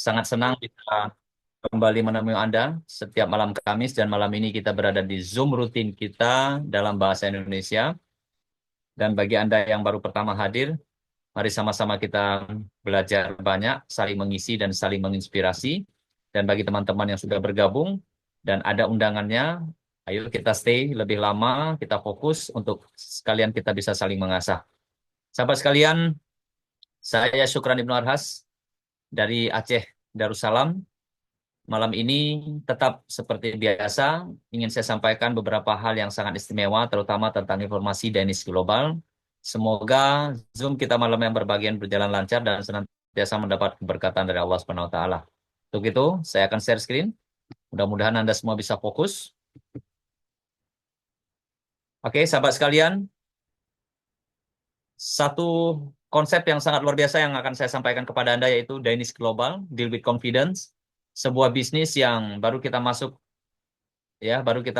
Sangat senang bisa kembali menemui Anda setiap malam Kamis dan malam ini kita berada di Zoom rutin kita dalam bahasa Indonesia. Dan bagi Anda yang baru pertama hadir, mari sama-sama kita belajar banyak, saling mengisi dan saling menginspirasi. Dan bagi teman-teman yang sudah bergabung dan ada undangannya, ayo kita stay lebih lama, kita fokus untuk sekalian kita bisa saling mengasah. Sahabat sekalian, saya Syukran Ibnu Arhas dari Aceh Darussalam. Malam ini tetap seperti biasa, ingin saya sampaikan beberapa hal yang sangat istimewa, terutama tentang informasi Danish Global. Semoga Zoom kita malam yang berbagian berjalan lancar dan senantiasa mendapat keberkatan dari Allah Subhanahu wa taala. Untuk itu, saya akan share screen. Mudah-mudahan Anda semua bisa fokus. Oke, sahabat sekalian, satu konsep yang sangat luar biasa yang akan saya sampaikan kepada Anda yaitu Danish Global, Deal with Confidence, sebuah bisnis yang baru kita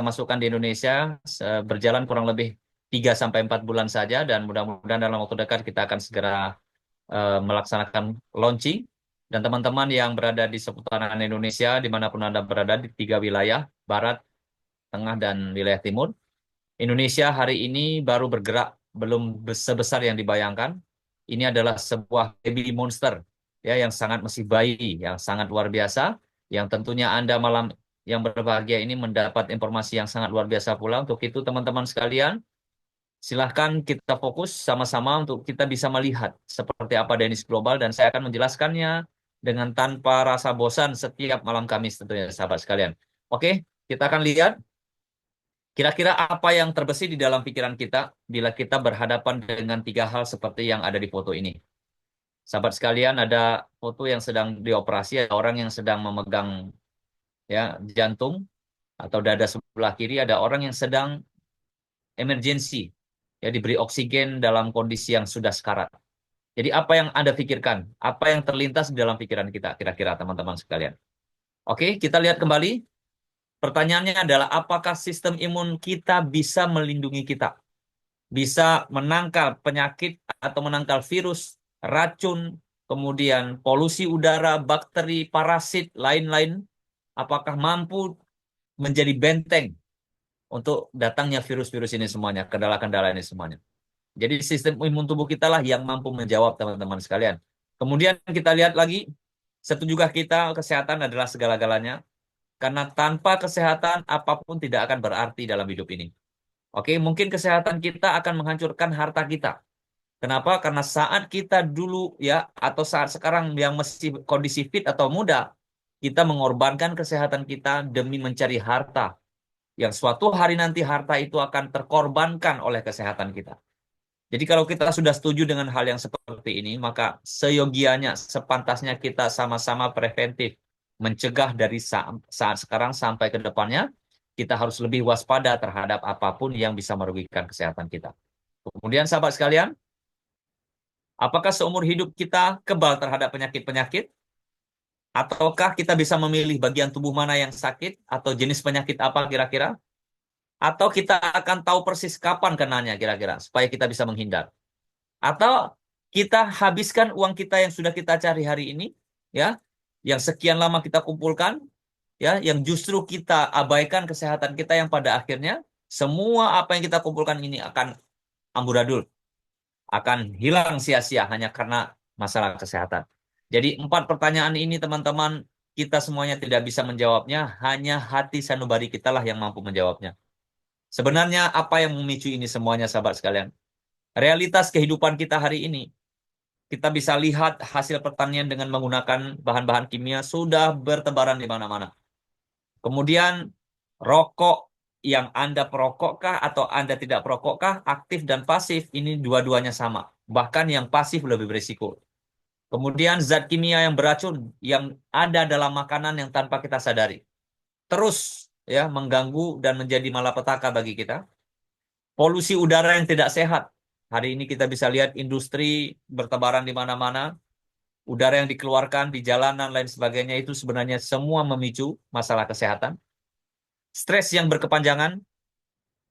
masukkan di Indonesia, berjalan kurang lebih 3 sampai 4 bulan saja dan mudah-mudahan dalam waktu dekat kita akan segera melaksanakan launching. Dan teman-teman yang berada di seputaran Indonesia dimanapun Anda berada di 3 wilayah, Barat, Tengah, dan wilayah Timur, Indonesia hari ini baru bergerak, belum sebesar yang dibayangkan. Ini adalah sebuah baby monster ya yang sangat masih bayi, yang sangat luar biasa, yang tentunya Anda malam yang berbahagia ini mendapat informasi yang sangat luar biasa pula. Untuk itu teman-teman sekalian, silahkan kita fokus sama-sama untuk kita bisa melihat seperti apa Danish Global dan saya akan menjelaskannya dengan tanpa rasa bosan setiap malam Kamis tentunya sahabat sekalian. Oke, kita akan lihat kira-kira apa yang terbesit di dalam pikiran kita bila kita berhadapan dengan 3 hal seperti yang ada di foto ini. Sahabat sekalian, ada foto yang sedang dioperasi, ada orang yang sedang memegang ya jantung atau dada sebelah kiri, ada orang yang sedang emergency, ya diberi oksigen dalam kondisi yang sudah sekarat. Jadi apa yang Anda pikirkan? Apa yang terlintas di dalam pikiran kita kira-kira teman-teman sekalian? Oke, kita lihat kembali. Pertanyaannya adalah apakah sistem imun kita bisa melindungi kita? Bisa menangkal penyakit atau menangkal virus, racun, kemudian polusi udara, bakteri, parasit, lain-lain. Apakah mampu menjadi benteng untuk datangnya virus-virus ini semuanya, kendala-kendala ini semuanya. Jadi sistem imun tubuh kita lah yang mampu menjawab teman-teman sekalian. Kemudian kita lihat lagi, setujukah kita kesehatan adalah segala-galanya? Karena tanpa kesehatan apapun tidak akan berarti dalam hidup ini. Oke, mungkin kesehatan kita akan menghancurkan harta kita. Kenapa? Karena saat kita dulu ya atau saat sekarang yang masih kondisi fit atau muda, kita mengorbankan kesehatan kita demi mencari harta. Yang suatu hari nanti harta itu akan terkorbankan oleh kesehatan kita. Jadi kalau kita sudah setuju dengan hal yang seperti ini, maka seyogianya, sepantasnya kita sama-sama preventif. Mencegah dari saat sekarang sampai ke depannya, kita harus lebih waspada terhadap apapun yang bisa merugikan kesehatan kita. Kemudian sahabat sekalian, apakah seumur hidup kita kebal terhadap penyakit-penyakit? Ataukah kita bisa memilih bagian tubuh mana yang sakit atau jenis penyakit apa kira-kira? Atau kita akan tahu persis kapan kenanya kira-kira supaya kita bisa menghindar? Atau kita habiskan uang kita yang sudah kita cari hari ini, ya, yang sekian lama kita kumpulkan, ya, yang justru kita abaikan kesehatan kita yang pada akhirnya semua apa yang kita kumpulkan ini akan amburadul, akan hilang sia-sia hanya karena masalah kesehatan. Jadi 4 pertanyaan ini teman-teman kita semuanya tidak bisa menjawabnya, hanya hati sanubari kita lah yang mampu menjawabnya. Sebenarnya apa yang memicu ini semuanya sahabat sekalian? Realitas kehidupan kita hari ini. Kita bisa lihat hasil pertanian dengan menggunakan bahan-bahan kimia sudah bertebaran di mana-mana. Kemudian rokok yang Anda perokokkah atau Anda tidak perokokkah, aktif dan pasif, ini dua-duanya sama. Bahkan yang pasif lebih berisiko. Kemudian zat kimia yang beracun yang ada dalam makanan yang tanpa kita sadari. Terus ya mengganggu dan menjadi malapetaka bagi kita. Polusi udara yang tidak sehat. Hari ini kita bisa lihat industri bertebaran di mana-mana. Udara yang dikeluarkan di jalanan lain sebagainya itu sebenarnya semua memicu masalah kesehatan. Stres yang berkepanjangan,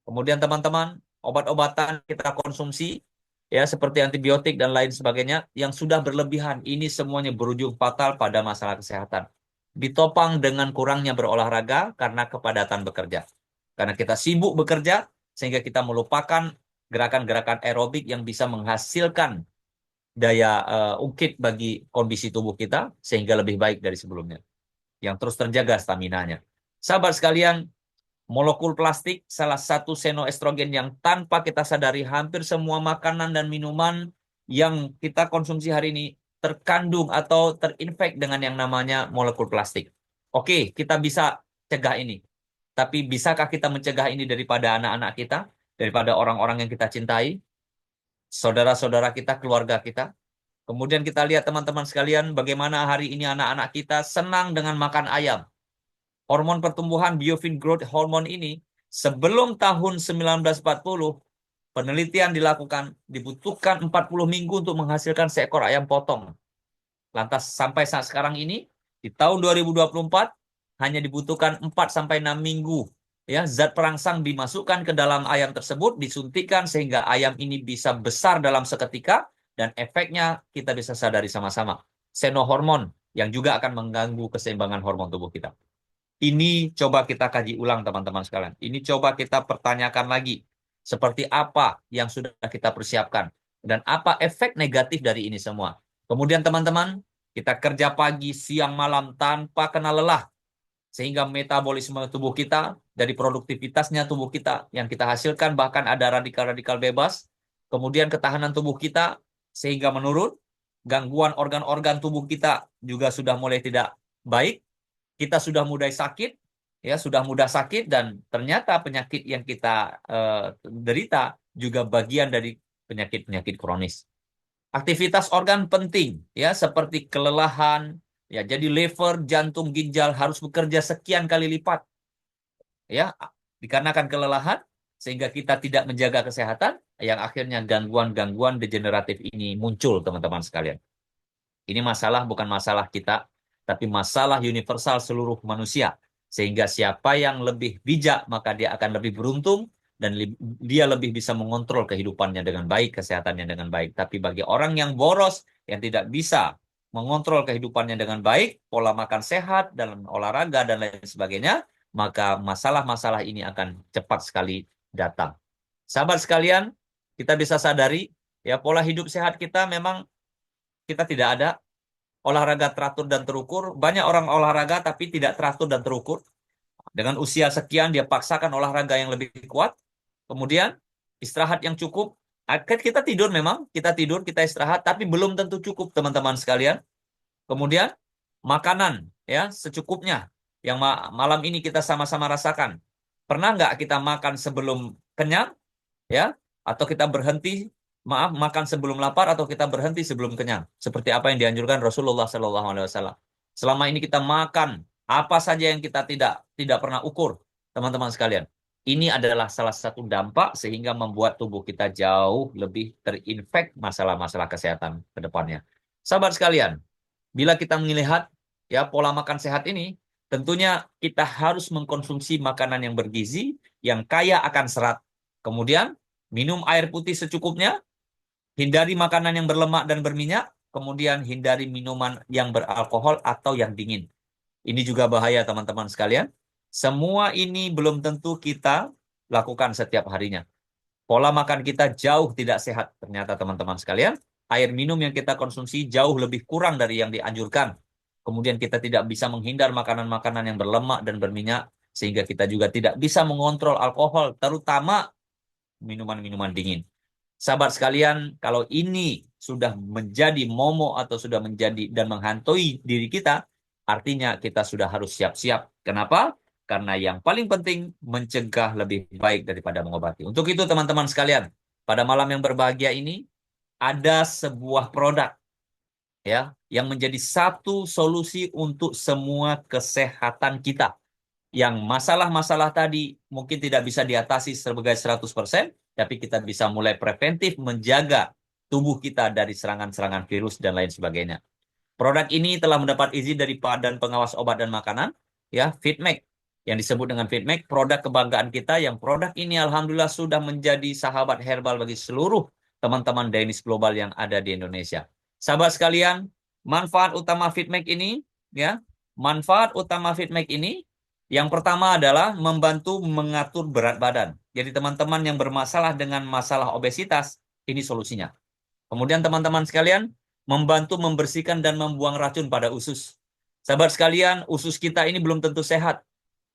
kemudian teman-teman, obat-obatan kita konsumsi ya seperti antibiotik dan lain sebagainya yang sudah berlebihan. Ini semuanya berujung fatal pada masalah kesehatan. Ditopang dengan kurangnya berolahraga karena kepadatan bekerja. Karena kita sibuk bekerja sehingga kita melupakan gerakan-gerakan aerobik yang bisa menghasilkan daya ungkit bagi kondisi tubuh kita sehingga lebih baik dari sebelumnya. Yang terus terjaga staminanya. Sahabat sekalian, molekul plastik salah satu senoestrogen yang tanpa kita sadari hampir semua makanan dan minuman yang kita konsumsi hari ini terkandung atau terinfek dengan yang namanya molekul plastik. Oke, kita bisa cegah ini. Tapi bisakah kita mencegah ini daripada anak-anak kita, daripada orang-orang yang kita cintai, saudara-saudara kita, keluarga kita? Kemudian kita lihat teman-teman sekalian bagaimana hari ini anak-anak kita senang dengan makan ayam. Hormon pertumbuhan biotin growth hormone ini sebelum tahun 1940 penelitian dilakukan dibutuhkan 40 minggu untuk menghasilkan seekor ayam potong. Lantas sampai saat sekarang ini di tahun 2024 hanya dibutuhkan 4 sampai 6 minggu. Ya, zat perangsang dimasukkan ke dalam ayam tersebut, disuntikan sehingga ayam ini bisa besar dalam seketika dan efeknya kita bisa sadari sama-sama. Senohormon yang juga akan mengganggu keseimbangan hormon tubuh kita. Ini coba kita kaji ulang teman-teman sekalian. Ini coba kita pertanyakan lagi. Seperti apa yang sudah kita persiapkan. Dan apa efek negatif dari ini semua. Kemudian teman-teman, kita kerja pagi, siang, malam tanpa kena lelah. Sehingga metabolisme tubuh kita, dari produktivitasnya tubuh kita yang kita hasilkan, bahkan ada radikal-radikal bebas. Kemudian ketahanan tubuh kita sehingga menurun. Gangguan organ-organ tubuh kita juga sudah mulai tidak baik. Kita sudah mulai sakit, ya sudah mudah sakit dan ternyata penyakit yang kita derita juga bagian dari penyakit-penyakit kronis. Aktivitas organ penting, ya seperti kelelahan, ya jadi liver, jantung, ginjal harus bekerja sekian kali lipat, ya dikarenakan kelelahan sehingga kita tidak menjaga kesehatan, yang akhirnya gangguan-gangguan degeneratif ini muncul, teman-teman sekalian. Ini masalah bukan masalah kita, tapi masalah universal seluruh manusia. Sehingga siapa yang lebih bijak, maka dia akan lebih beruntung, dan dia lebih bisa mengontrol kehidupannya dengan baik, kesehatannya dengan baik. Tapi bagi orang yang boros, yang tidak bisa mengontrol kehidupannya dengan baik, pola makan sehat, dan olahraga, dan lain sebagainya, maka masalah-masalah ini akan cepat sekali datang. Sahabat sekalian, kita bisa sadari, ya pola hidup sehat kita memang kita tidak ada olahraga teratur dan terukur. Banyak orang olahraga tapi tidak teratur dan terukur. Dengan usia sekian dia paksakan olahraga yang lebih kuat. Kemudian istirahat yang cukup. Kita tidur memang, kita tidur, kita istirahat, tapi belum tentu cukup teman-teman sekalian. Kemudian makanan ya secukupnya. Yang malam ini kita sama-sama rasakan. Pernah nggak kita makan sebelum kenyang? Ya, atau kita berhenti makan sebelum lapar atau kita berhenti sebelum kenyang seperti apa yang dianjurkan Rasulullah SAW. Selama ini kita makan apa saja yang kita tidak pernah ukur, teman-teman sekalian. Ini adalah salah satu dampak sehingga membuat tubuh kita jauh lebih terinfek masalah-masalah kesehatan ke depannya. Sahabat sekalian, bila kita melihat ya pola makan sehat ini, tentunya kita harus mengkonsumsi makanan yang bergizi, yang kaya akan serat. Kemudian minum air putih secukupnya, hindari makanan yang berlemak dan berminyak, kemudian hindari minuman yang beralkohol atau yang dingin. Ini juga bahaya teman-teman sekalian. Semua ini belum tentu kita lakukan setiap harinya. Pola makan kita jauh tidak sehat ternyata teman-teman sekalian. Air minum yang kita konsumsi jauh lebih kurang dari yang dianjurkan. Kemudian kita tidak bisa menghindar makanan-makanan yang berlemak dan berminyak, sehingga kita juga tidak bisa mengontrol alkohol, terutama minuman-minuman dingin. Sahabat sekalian, kalau ini sudah menjadi momo atau sudah menjadi dan menghantui diri kita, artinya kita sudah harus siap-siap. Kenapa? Karena yang paling penting mencegah lebih baik daripada mengobati. Untuk itu teman-teman sekalian, pada malam yang berbahagia ini ada sebuah produk ya yang menjadi satu solusi untuk semua kesehatan kita. Yang masalah-masalah tadi mungkin tidak bisa diatasi sebagai 100%, tapi kita bisa mulai preventif menjaga tubuh kita dari serangan-serangan virus dan lain sebagainya. Produk ini telah mendapat izin dari Badan Pengawas Obat dan Makanan, ya, Fitmek, yang disebut dengan Fitmek, produk kebanggaan kita, yang produk ini alhamdulillah sudah menjadi sahabat herbal bagi seluruh teman-teman Dainis Global yang ada di Indonesia. Sahabat sekalian, manfaat utama FitMake ini, ya, manfaat utama FitMake ini, yang pertama adalah membantu mengatur berat badan. Jadi teman-teman yang bermasalah dengan masalah obesitas, ini solusinya. Kemudian teman-teman sekalian, membantu membersihkan dan membuang racun pada usus. Sahabat sekalian, usus kita ini belum tentu sehat.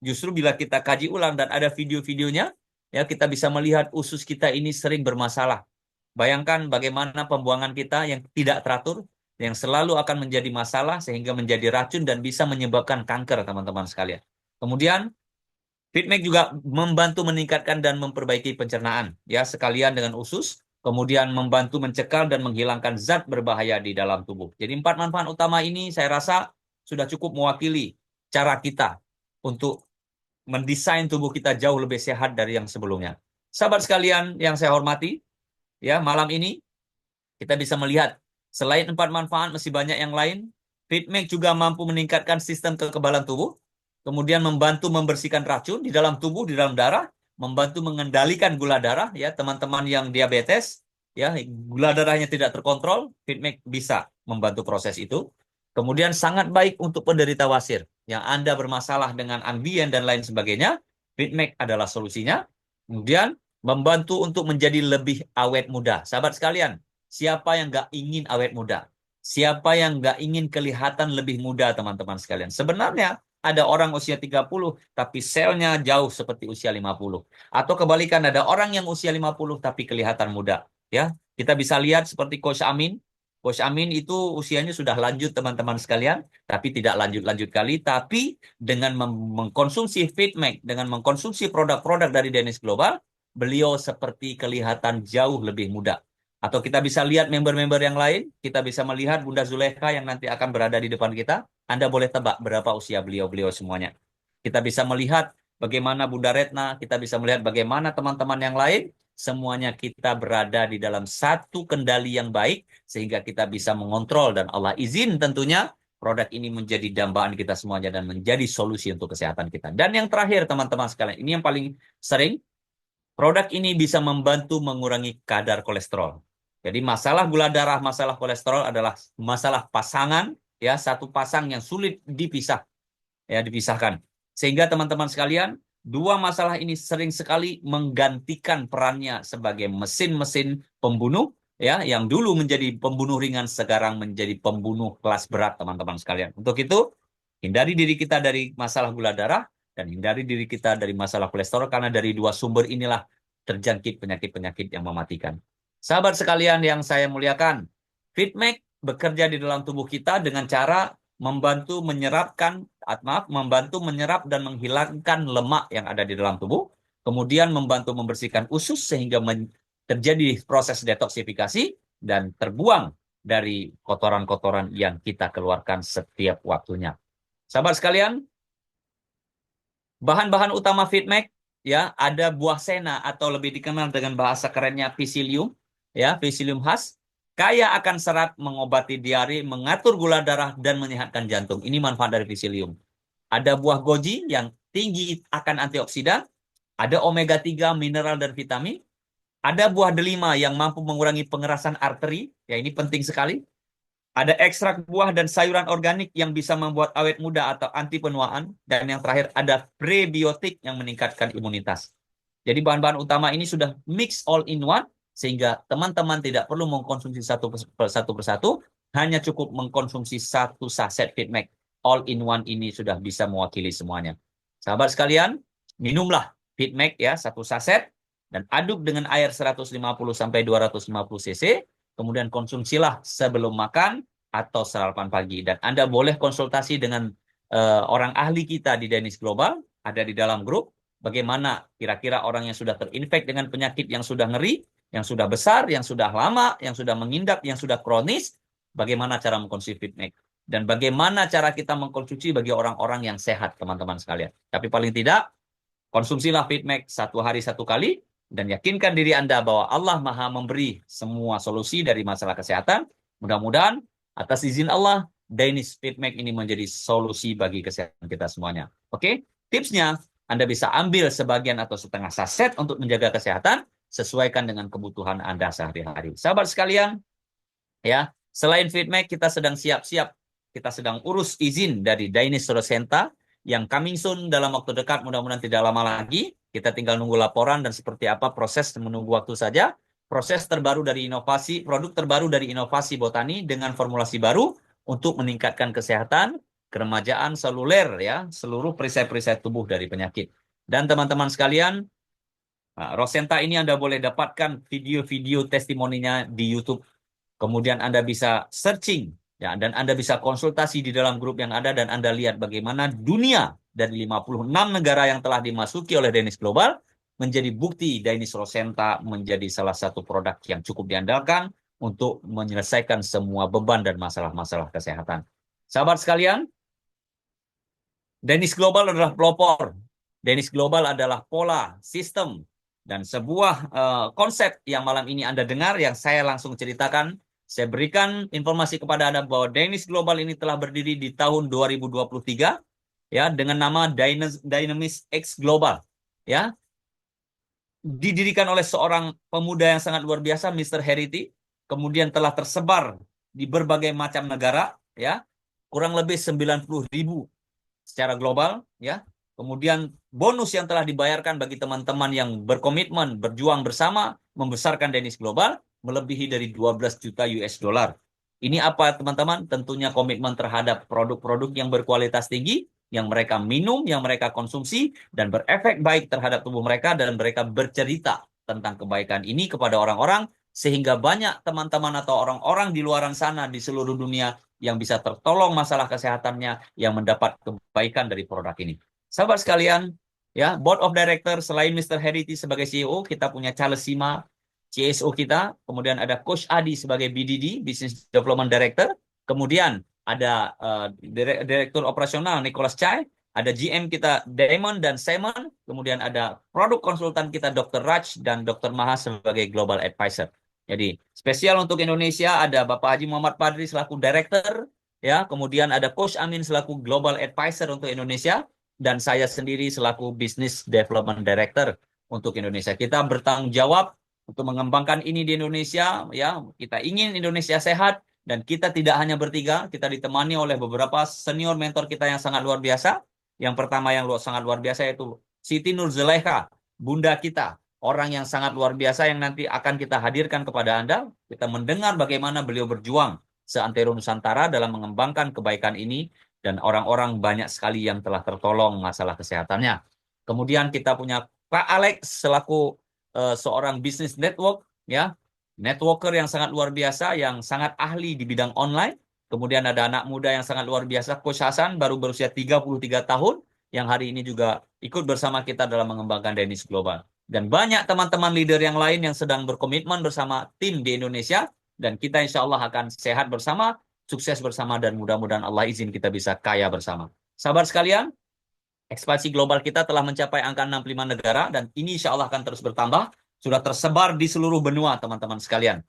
Justru bila kita kaji ulang dan ada video-videonya, ya kita bisa melihat usus kita ini sering bermasalah. Bayangkan bagaimana pembuangan kita yang tidak teratur, yang selalu akan menjadi masalah sehingga menjadi racun dan bisa menyebabkan kanker, teman-teman sekalian. Kemudian, FitMake juga membantu meningkatkan dan memperbaiki pencernaan, ya sekalian dengan usus, kemudian membantu mencekal dan menghilangkan zat berbahaya di dalam tubuh. Jadi 4 manfaat utama ini saya rasa sudah cukup mewakili cara kita untuk mendesain tubuh kita jauh lebih sehat dari yang sebelumnya. Sahabat sekalian yang saya hormati, ya malam ini kita bisa melihat selain 4 manfaat masih banyak yang lain. FitMake juga mampu meningkatkan sistem kekebalan tubuh, kemudian membantu membersihkan racun di dalam tubuh, di dalam darah, membantu mengendalikan gula darah, ya teman-teman yang diabetes, ya gula darahnya tidak terkontrol, FitMake bisa membantu proses itu. Kemudian sangat baik untuk penderita wasir yang Anda bermasalah dengan ambien dan lain sebagainya, FitMake adalah solusinya. Kemudian membantu untuk menjadi lebih awet muda. Sahabat sekalian, siapa yang nggak ingin awet muda? Siapa yang nggak ingin kelihatan lebih muda, teman-teman sekalian? Sebenarnya ada orang usia 30, tapi selnya jauh seperti usia 50. Atau kebalikan, ada orang yang usia 50, tapi kelihatan muda. Ya, kita bisa lihat seperti Coach Amin. Coach Amin itu usianya sudah lanjut, teman-teman sekalian, tapi tidak lanjut-lanjut kali. Tapi dengan mengkonsumsi FitMake, dengan mengkonsumsi produk-produk dari Dainis Global, beliau seperti kelihatan jauh lebih muda. Atau kita bisa lihat member-member yang lain, kita bisa melihat Bunda Zulekha yang nanti akan berada di depan kita. Anda boleh tebak berapa usia beliau-beliau semuanya. Kita bisa melihat bagaimana Bunda Retna, kita bisa melihat bagaimana teman-teman yang lain, semuanya kita berada di dalam satu kendali yang baik, sehingga kita bisa mengontrol, dan Allah izin tentunya, produk ini menjadi dambaan kita semuanya dan menjadi solusi untuk kesehatan kita. Dan yang terakhir teman-teman sekalian, ini yang paling sering, produk ini bisa membantu mengurangi kadar kolesterol. Jadi masalah gula darah, masalah kolesterol adalah masalah pasangan, ya satu pasang yang sulit dipisahkan. Sehingga teman-teman sekalian, dua masalah ini sering sekali menggantikan perannya sebagai mesin-mesin pembunuh, ya yang dulu menjadi pembunuh ringan sekarang menjadi pembunuh kelas berat, teman-teman sekalian. Untuk itu, hindari diri kita dari masalah gula darah dan hindari diri kita dari masalah kolesterol, karena dari dua sumber inilah terjangkit penyakit-penyakit yang mematikan. Sahabat sekalian yang saya muliakan, FitMake bekerja di dalam tubuh kita dengan cara membantu membantu menyerap dan menghilangkan lemak yang ada di dalam tubuh, kemudian membantu membersihkan usus sehingga terjadi proses detoksifikasi dan terbuang dari kotoran-kotoran yang kita keluarkan setiap waktunya. Sahabat sekalian, bahan-bahan utama FitMake, ya ada buah sena atau lebih dikenal dengan bahasa kerennya Psyllium, ya Psyllium khas, kaya akan serat, mengobati diare, mengatur gula darah dan menyehatkan jantung. Ini manfaat dari Psyllium. Ada buah goji yang tinggi akan antioksidan, ada omega 3 mineral dan vitamin, ada buah delima yang mampu mengurangi pengerasan arteri, ya ini penting sekali. Ada ekstrak buah dan sayuran organik yang bisa membuat awet muda atau anti penuaan. Dan yang terakhir ada prebiotik yang meningkatkan imunitas. Jadi bahan-bahan utama ini sudah mix all in one, sehingga teman-teman tidak perlu mengkonsumsi satu persatu, hanya cukup mengkonsumsi satu saset FitMake. All in one ini sudah bisa mewakili semuanya. Sahabat sekalian, minumlah FitMake ya, satu saset, dan aduk dengan air 150-250 cc, kemudian konsumsilah sebelum makan atau sarapan pagi. Dan Anda boleh konsultasi dengan orang ahli kita di Dainis Global, ada di dalam grup, bagaimana kira-kira orang yang sudah terinfek dengan penyakit yang sudah ngeri, yang sudah besar, yang sudah lama, yang sudah mengindap, yang sudah kronis, bagaimana cara mengkonsumsi FitMake. Dan bagaimana cara kita mengkonsumsi bagi orang-orang yang sehat, teman-teman sekalian. Tapi paling tidak, konsumsilah FitMake satu hari satu kali, dan yakinkan diri Anda bahwa Allah Maha memberi semua solusi dari masalah kesehatan. Mudah-mudahan atas izin Allah, Dainis FitMake ini menjadi solusi bagi kesehatan kita semuanya. Oke, tipsnya Anda bisa ambil sebagian atau setengah saset untuk menjaga kesehatan. sesuaikan dengan kebutuhan Anda sehari-hari. Sahabat sekalian, ya, selain feedback, kita sedang siap-siap, kita sedang urus izin dari Dainis Rosenta yang coming soon dalam waktu dekat, mudah-mudahan tidak lama lagi. Kita tinggal nunggu laporan dan seperti apa proses, menunggu waktu saja. Proses terbaru dari inovasi, produk terbaru dari inovasi botani dengan formulasi baru untuk meningkatkan kesehatan, keremajaan seluler, ya, seluruh perisai-perisai tubuh dari penyakit. Dan teman-teman sekalian, Rosenta ini Anda boleh dapatkan video-video testimoninya di YouTube. Kemudian Anda bisa searching, ya, dan Anda bisa konsultasi di dalam grup yang ada, dan Anda lihat bagaimana dunia dari 56 negara yang telah dimasuki oleh Dainis Global menjadi bukti Dainis Rosenta menjadi salah satu produk yang cukup diandalkan untuk menyelesaikan semua beban dan masalah-masalah kesehatan. Sahabat sekalian, Dainis Global adalah pelopor. Dainis Global adalah pola, sistem, dan sebuah konsep yang malam ini Anda dengar, yang saya langsung ceritakan. Saya berikan informasi kepada Anda bahwa Dainis Global ini telah berdiri di tahun 2023, ya, dengan nama Dynamis X Global, ya. Didirikan oleh seorang pemuda yang sangat luar biasa, Mr. Herity, kemudian telah tersebar di berbagai macam negara, ya. Kurang lebih 90.000 secara global, ya. Kemudian bonus yang telah dibayarkan bagi teman-teman yang berkomitmen berjuang bersama membesarkan Dainis Global melebihi dari 12 juta US dollar. Ini apa teman-teman? Tentunya komitmen terhadap produk-produk yang berkualitas tinggi, yang mereka minum, yang mereka konsumsi, dan berefek baik terhadap tubuh mereka, dan mereka bercerita tentang kebaikan ini kepada orang-orang, sehingga banyak teman-teman atau orang-orang di luar sana di seluruh dunia yang bisa tertolong masalah kesehatannya, yang mendapat kebaikan dari produk ini. Sahabat sekalian, ya, Board of Director selain Mr. Herity sebagai CEO, kita punya Charles Sima, CSO kita, kemudian ada Coach Adi sebagai BDD, Business Development Director, kemudian ada Direktur Operasional Nicholas Chai, ada GM kita Damon dan Simon, kemudian ada produk konsultan kita Dr. Raj dan Dr. Maha sebagai Global Advisor. Jadi spesial untuk Indonesia ada Bapak Haji Muhammad Padri selaku Director, ya, kemudian ada Coach Amin selaku Global Advisor untuk Indonesia, dan saya sendiri selaku Business Development Director untuk Indonesia. Kita bertanggung jawab untuk mengembangkan ini di Indonesia, ya. Kita ingin Indonesia sehat, dan kita tidak hanya bertiga, kita ditemani oleh beberapa senior mentor kita yang sangat luar biasa. Yang pertama yang sangat luar biasa yaitu Siti Nur Zulaikha, bunda kita, orang yang sangat luar biasa yang nanti akan kita hadirkan kepada Anda. Kita mendengar bagaimana beliau berjuang seantero Nusantara dalam mengembangkan kebaikan ini, dan orang-orang banyak sekali yang telah tertolong masalah kesehatannya. Kemudian kita punya Pak Alex selaku seorang business network, ya, networker yang sangat luar biasa, yang sangat ahli di bidang online. Kemudian ada anak muda yang sangat luar biasa, Coach Hasan, baru berusia 33 tahun, yang hari ini juga ikut bersama kita dalam mengembangkan Dainis Global. Dan banyak teman-teman leader yang lain yang sedang berkomitmen bersama tim di Indonesia, dan kita insya Allah akan sehat bersama, sukses bersama, dan mudah-mudahan Allah izin kita bisa kaya bersama. Sahabat sekalian, ekspansi global kita telah mencapai angka 65 negara, dan ini insya Allah akan terus bertambah. Sudah tersebar di seluruh benua, teman-teman sekalian.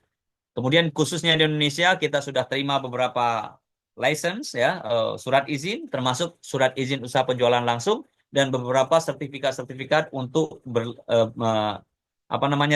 Kemudian khususnya di Indonesia, kita sudah terima beberapa license, ya, surat izin, termasuk surat izin usaha penjualan langsung, dan beberapa sertifikat-sertifikat untuk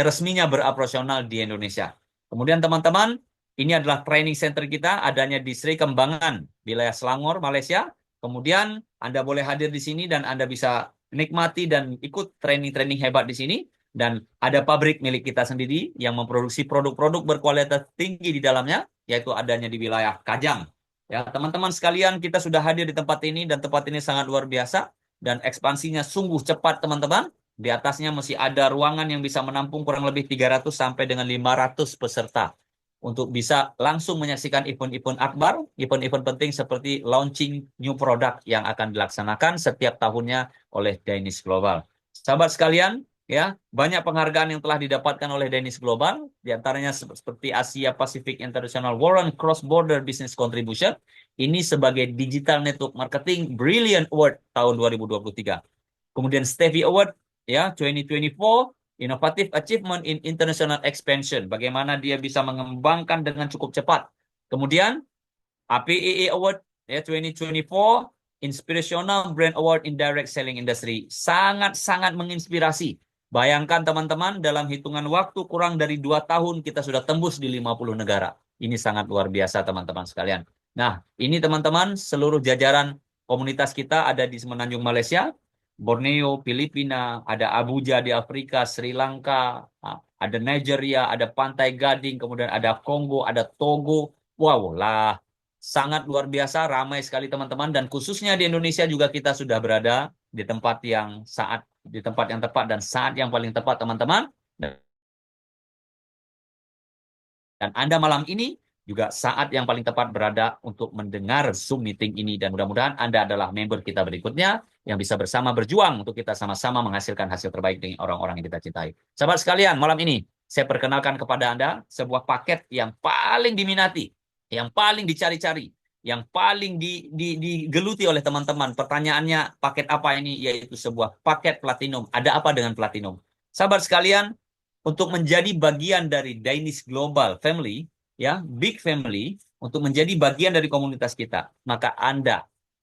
resminya beroperasional di Indonesia. Kemudian teman-teman, ini adalah training center kita, adanya di Sri Kembangan, wilayah Selangor, Malaysia. Kemudian Anda boleh hadir di sini dan Anda bisa nikmati dan ikut training-training hebat di sini. Dan ada pabrik milik kita sendiri yang memproduksi produk-produk berkualitas tinggi di dalamnya, yaitu adanya di wilayah Kajang. Ya, teman-teman sekalian, kita sudah hadir di tempat ini, dan tempat ini sangat luar biasa, dan ekspansinya sungguh cepat, teman-teman. Di atasnya masih ada ruangan yang bisa menampung kurang lebih 300 sampai dengan 500 peserta untuk bisa langsung menyaksikan event-event akbar, event-event penting seperti launching new product yang akan dilaksanakan setiap tahunnya oleh Dainis Global. Sahabat sekalian, ya, banyak penghargaan yang telah didapatkan oleh Dainis Global, diantaranya seperti Asia Pacific International Warren Cross Border Business Contribution, ini sebagai Digital Network Marketing Brilliant Award tahun 2023. Kemudian Stevie Award, ya, 2024, Innovative Achievement in International Expansion, bagaimana dia bisa mengembangkan dengan cukup cepat. Kemudian APEE Award, ya, 2024, Inspirational Brand Award in Direct Selling Industry, sangat-sangat menginspirasi. Bayangkan teman-teman, dalam hitungan waktu kurang dari 2 tahun kita sudah tembus di 50 negara. Ini sangat luar biasa teman-teman sekalian. Nah, ini teman-teman seluruh jajaran komunitas kita ada di Semenanjung Malaysia, Borneo, Filipina, ada Abuja di Afrika, Sri Lanka, ada Nigeria, ada Pantai Gading, kemudian ada Kongo, ada Togo. Wow, lah sangat luar biasa, ramai sekali teman-teman, dan khususnya di Indonesia juga kita sudah berada di tempat yang tepat dan saat yang paling tepat teman-teman. Dan Anda malam ini juga saat yang paling tepat berada untuk mendengar Zoom meeting ini, dan mudah-mudahan Anda adalah member kita berikutnya yang bisa bersama berjuang untuk kita sama-sama menghasilkan hasil terbaik dengan orang-orang yang kita cintai. Sahabat sekalian, malam ini saya perkenalkan kepada Anda sebuah paket yang paling diminati, yang paling dicari-cari, yang paling digeluti oleh teman-teman. Pertanyaannya, paket apa ini? Yaitu sebuah paket platinum. Ada apa dengan platinum? Sahabat sekalian, untuk menjadi bagian dari Danish Global Family, ya, Big Family, untuk menjadi bagian dari komunitas kita, maka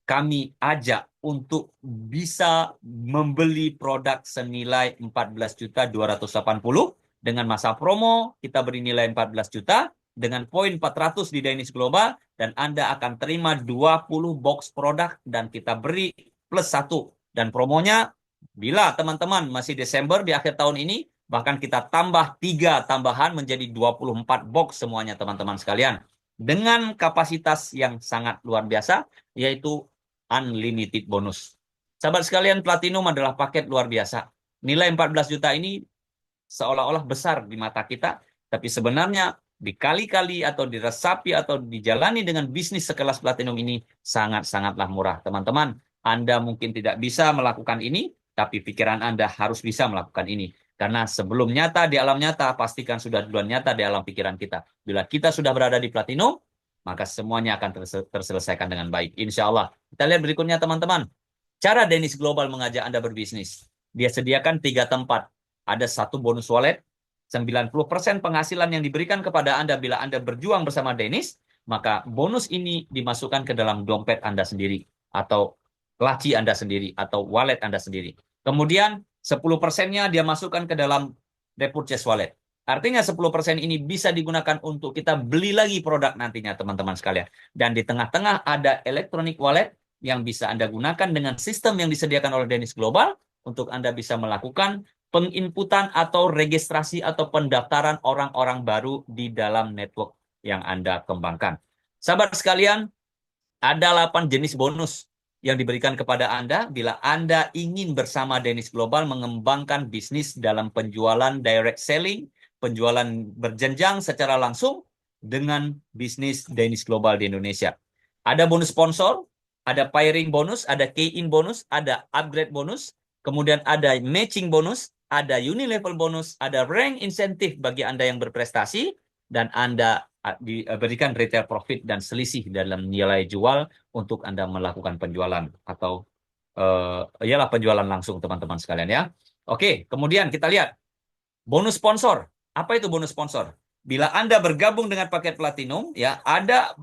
kami ajak untuk bisa membeli produk senilai 14.280 dengan masa promo, kita beri nilai 14 juta, dengan poin 400 di Danish Global, dan Anda akan terima 20 box produk, dan kita beri plus 1. Dan promonya, bila teman-teman masih Desember di akhir tahun ini, bahkan kita tambah 3 tambahan menjadi 24 box semuanya teman-teman sekalian. Dengan kapasitas yang sangat luar biasa, yaitu unlimited bonus. Sahabat sekalian, Platinum adalah paket luar biasa. Nilai 14 juta ini seolah-olah besar di mata kita, tapi sebenarnya dikali-kali atau diresapi atau dijalani dengan bisnis sekelas Platinum ini sangat-sangatlah murah. Teman-teman, Anda mungkin tidak bisa melakukan ini, tapi pikiran Anda harus bisa melakukan ini. Karena sebelum nyata di alam nyata, pastikan sudah duluan nyata di alam pikiran kita. Bila kita sudah berada di Platinum, maka semuanya akan terselesaikan dengan baik. Insya Allah. Kita lihat berikutnya teman-teman. Cara Danish Global mengajak Anda berbisnis. Dia sediakan 3 tempat. Ada 1 bonus wallet, 90% penghasilan yang diberikan kepada Anda bila Anda berjuang bersama Danish, maka bonus ini dimasukkan ke dalam dompet Anda sendiri, atau laci Anda sendiri, atau wallet Anda sendiri. Kemudian 10%-nya dia masukkan ke dalam repurchase wallet. Artinya 10% ini bisa digunakan untuk kita beli lagi produk nantinya teman-teman sekalian. Dan di tengah-tengah ada electronic wallet yang bisa Anda gunakan dengan sistem yang disediakan oleh Danish Global untuk Anda bisa melakukan penginputan atau registrasi atau pendaftaran orang-orang baru di dalam network yang Anda kembangkan. Sahabat sekalian, ada 8 jenis bonus yang diberikan kepada Anda bila Anda ingin bersama Danish Global mengembangkan bisnis dalam penjualan direct selling, penjualan berjenjang secara langsung dengan bisnis Danish Global di Indonesia. Ada bonus sponsor, ada pairing bonus, ada key-in bonus, ada upgrade bonus, kemudian ada matching bonus, ada unilevel bonus, ada rank insentif bagi Anda yang berprestasi, dan Anda diberikan retail profit dan selisih dalam nilai jual untuk Anda melakukan penjualan atau ialah penjualan langsung teman-teman sekalian ya. Oke, kemudian kita lihat bonus sponsor. Apa itu bonus sponsor? Bila Anda bergabung dengan paket Platinum, ya ada